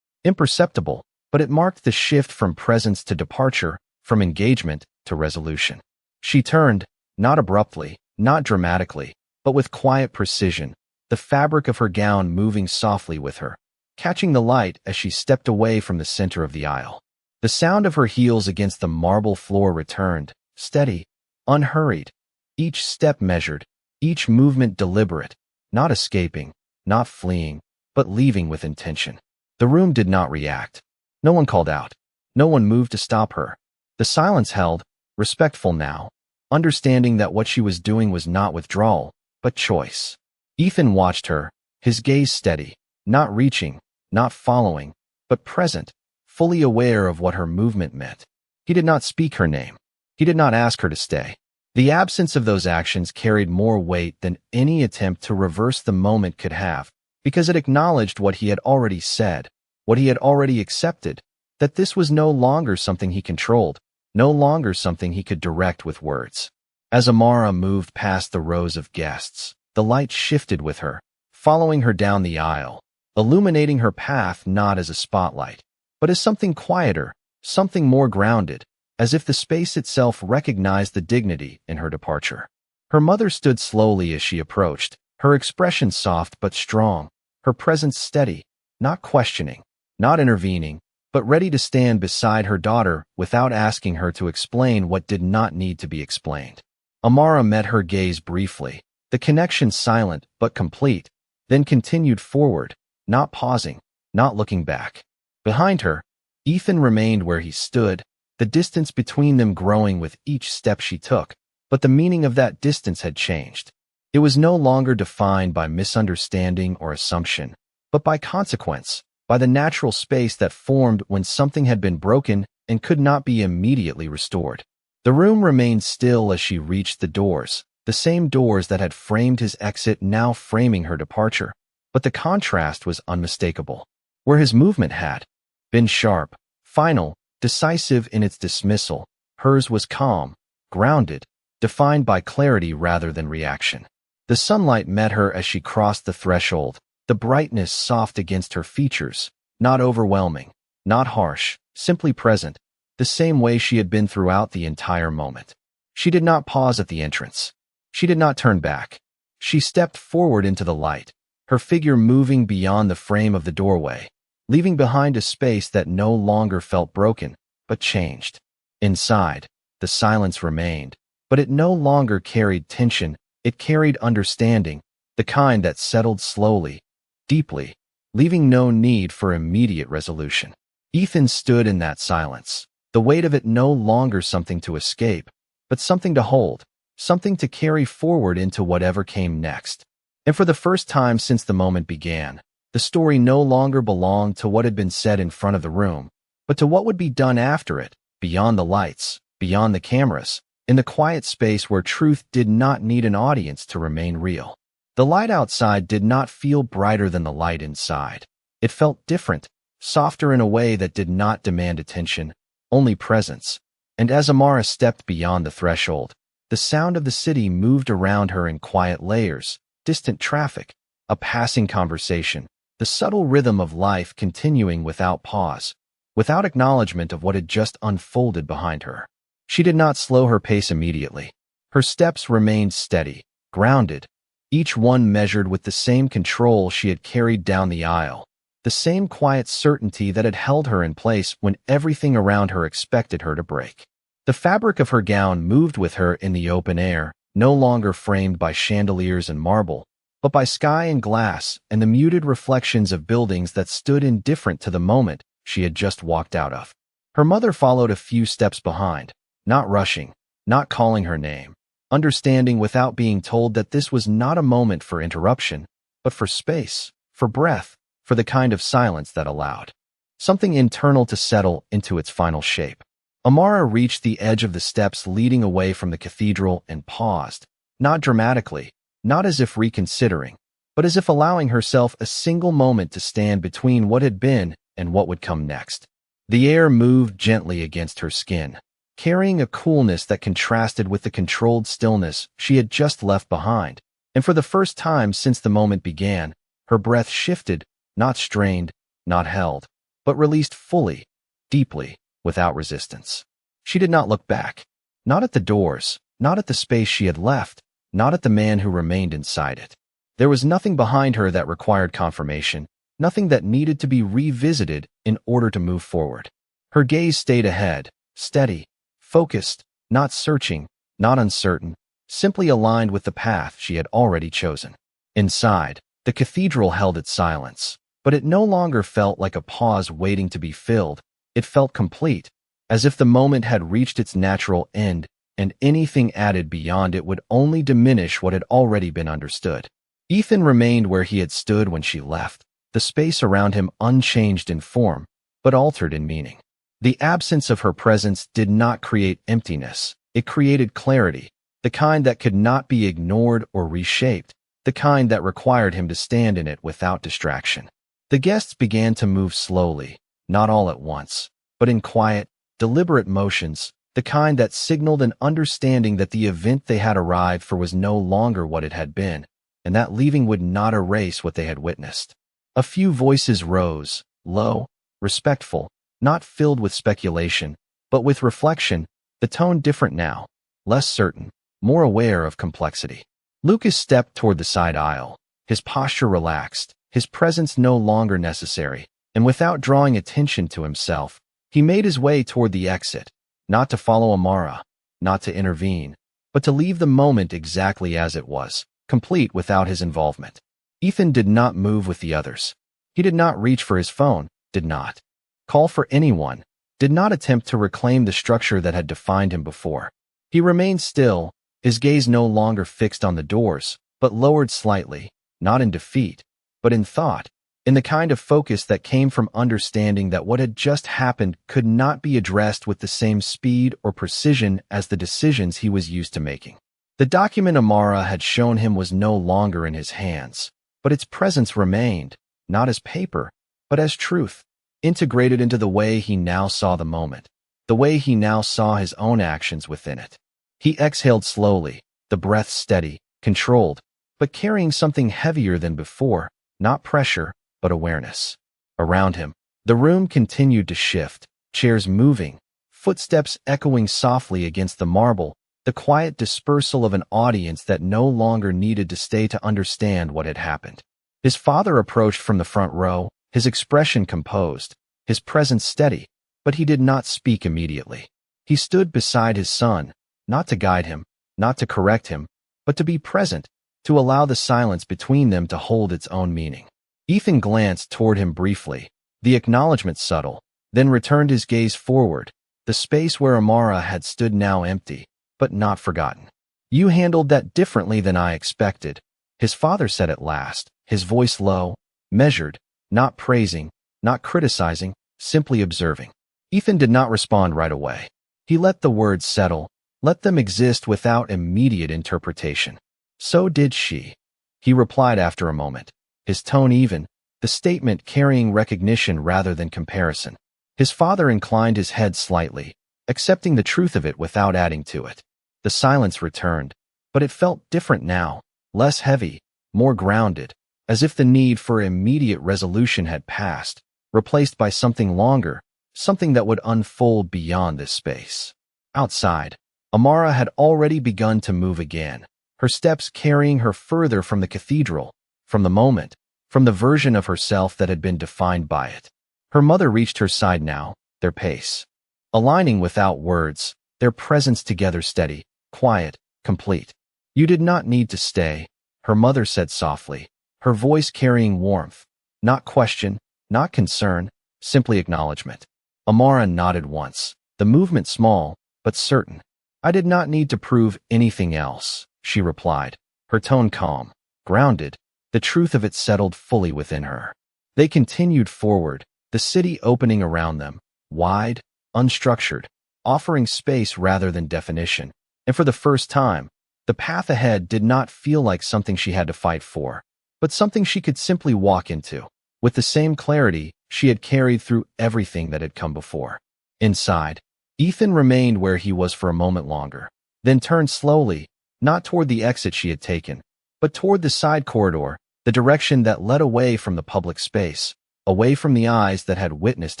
imperceptible, but it marked the shift from presence to departure, from engagement to resolution. She turned, not abruptly, not dramatically, but with quiet precision, the fabric of her gown moving softly with her, catching the light as she stepped away from the center of the aisle. The sound of her heels against the marble floor returned, steady, unhurried, each step measured, each movement deliberate, not escaping, not fleeing, but leaving with intention. The room did not react. No one called out. No one moved to stop her. The silence held, respectful now, understanding that what she was doing was not withdrawal, but choice. Ethan watched her, his gaze steady, not reaching, not following, but present, fully aware of what her movement meant. He did not speak her name. He did not ask her to stay. The absence of those actions carried more weight than any attempt to reverse the moment could have, because it acknowledged what he had already said, what he had already accepted, that this was no longer something he controlled, no longer something he could direct with words. As Amara moved past the rows of guests, the light shifted with her, following her down the aisle, illuminating her path not as a spotlight, but as something quieter, something more grounded, as if the space itself recognized the dignity in her departure. Her mother stood slowly as she approached, her expression soft but strong, her presence steady, not questioning, not intervening, but ready to stand beside her daughter without asking her to explain what did not need to be explained. Amara met her gaze briefly, the connection silent but complete, then continued forward, not pausing, not looking back. Behind her, Ethan remained where he stood, the distance between them growing with each step she took, but the meaning of that distance had changed. It was no longer defined by misunderstanding or assumption, but by consequence, by the natural space that formed when something had been broken and could not be immediately restored. The room remained still as she reached the doors, the same doors that had framed his exit now framing her departure, but the contrast was unmistakable. Where his movement had been sharp, final, decisive in its dismissal, hers was calm, grounded, defined by clarity rather than reaction. The sunlight met her as she crossed the threshold, the brightness soft against her features, not overwhelming, not harsh, simply present, the same way she had been throughout the entire moment. She did not pause at the entrance. She did not turn back. She stepped forward into the light, her figure moving beyond the frame of the doorway, leaving behind a space that no longer felt broken, but changed. Inside, the silence remained, but it no longer carried tension, it carried understanding, the kind that settled slowly, deeply, leaving no need for immediate resolution. Ethan stood in that silence, the weight of it no longer something to escape, but something to hold, something to carry forward into whatever came next. And for the first time since the moment began, the story no longer belonged to what had been said in front of the room, but to what would be done after it, beyond the lights, beyond the cameras, in the quiet space where truth did not need an audience to remain real. The light outside did not feel brighter than the light inside. It felt different, softer in a way that did not demand attention, only presence. And as Amara stepped beyond the threshold, the sound of the city moved around her in quiet layers, distant traffic, a passing conversation, the subtle rhythm of life continuing without pause, without acknowledgement of what had just unfolded behind her. She did not slow her pace immediately. Her steps remained steady, grounded, each one measured with the same control she had carried down the aisle, the same quiet certainty that had held her in place when everything around her expected her to break. The fabric of her gown moved with her in the open air, no longer framed by chandeliers and marble, but by sky and glass and the muted reflections of buildings that stood indifferent to the moment she had just walked out of. Her mother followed a few steps behind, not rushing, not calling her name, understanding without being told that this was not a moment for interruption, but for space, for breath, for the kind of silence that allowed something internal to settle into its final shape. Amara reached the edge of the steps leading away from the cathedral and paused, not dramatically, not as if reconsidering, but as if allowing herself a single moment to stand between what had been and what would come next. The air moved gently against her skin, carrying a coolness that contrasted with the controlled stillness she had just left behind, and for the first time since the moment began, her breath shifted, not strained, not held, but released fully, deeply, without resistance. She did not look back, not at the doors, not at the space she had left, not at the man who remained inside it. There was nothing behind her that required confirmation, nothing that needed to be revisited in order to move forward. Her gaze stayed ahead, steady, focused, not searching, not uncertain, simply aligned with the path she had already chosen. Inside, the cathedral held its silence, but it no longer felt like a pause waiting to be filled. It felt complete, as if the moment had reached its natural end, and anything added beyond it would only diminish what had already been understood. Ethan remained where he had stood when she left, the space around him unchanged in form, but altered in meaning. The absence of her presence did not create emptiness, it created clarity, the kind that could not be ignored or reshaped, the kind that required him to stand in it without distraction. The guests began to move slowly, not all at once, but in quiet, deliberate motions, the kind that signaled an understanding that the event they had arrived for was no longer what it had been, and that leaving would not erase what they had witnessed. A few voices rose, low, respectful, not filled with speculation, but with reflection, the tone different now, less certain, more aware of complexity. Lucas stepped toward the side aisle, his posture relaxed, his presence no longer necessary, and without drawing attention to himself, he made his way toward the exit, not to follow Amara, not to intervene, but to leave the moment exactly as it was, complete without his involvement. Ethan did not move with the others. He did not reach for his phone, did not call for anyone, did not attempt to reclaim the structure that had defined him before. He remained still, his gaze no longer fixed on the doors, but lowered slightly, not in defeat, but in thought, in the kind of focus that came from understanding that what had just happened could not be addressed with the same speed or precision as the decisions he was used to making. The document Amara had shown him was no longer in his hands, but its presence remained, not as paper, but as truth, integrated into the way he now saw the moment, the way he now saw his own actions within it. He exhaled slowly, the breath steady, controlled, but carrying something heavier than before, not pressure, but awareness. Around him, the room continued to shift, chairs moving, footsteps echoing softly against the marble, the quiet dispersal of an audience that no longer needed to stay to understand what had happened. His father approached from the front row, his expression composed, his presence steady, but he did not speak immediately. He stood beside his son, not to guide him, not to correct him, but to be present, to allow the silence between them to hold its own meaning. Ethan glanced toward him briefly, the acknowledgement subtle, then returned his gaze forward, the space where Amara had stood now empty, but not forgotten. "You handled that differently than I expected," his father said at last, his voice low, measured, not praising, not criticizing, simply observing. Ethan did not respond right away. He let the words settle, let them exist without immediate interpretation. "So did she," he replied after a moment, his tone even, the statement carrying recognition rather than comparison. His father inclined his head slightly, accepting the truth of it without adding to it. The silence returned, but it felt different now, less heavy, more grounded, as if the need for immediate resolution had passed, replaced by something longer, something that would unfold beyond this space. Outside, Amara had already begun to move again, her steps carrying her further from the cathedral, from the moment, from the version of herself that had been defined by it. Her mother reached her side now, their pace aligning without words, their presence together steady, quiet, complete. "You did not need to stay," her mother said softly, her voice carrying warmth. Not question, not concern, simply acknowledgement. Amara nodded once, the movement small, but certain. "I did not need to prove anything else," she replied, her tone calm, grounded, the truth of it settled fully within her. They continued forward, the city opening around them, wide, unstructured, offering space rather than definition. And for the first time, the path ahead did not feel like something she had to fight for, but something she could simply walk into, with the same clarity she had carried through everything that had come before. Inside, Ethan remained where he was for a moment longer, then turned slowly, not toward the exit she had taken, but toward the side corridor, the direction that led away from the public space, away from the eyes that had witnessed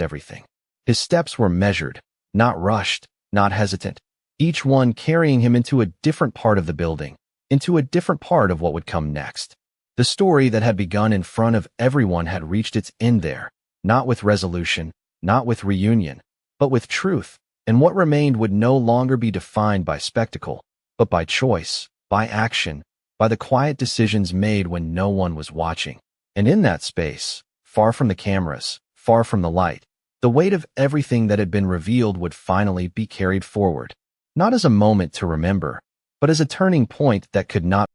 everything. His steps were measured, not rushed, not hesitant, each one carrying him into a different part of the building, into a different part of what would come next. The story that had begun in front of everyone had reached its end there, not with resolution, not with reunion, but with truth, and what remained would no longer be defined by spectacle, but by choice, by action, by the quiet decisions made when no one was watching. And in that space, far from the cameras, far from the light, the weight of everything that had been revealed would finally be carried forward, not as a moment to remember, but as a turning point that could not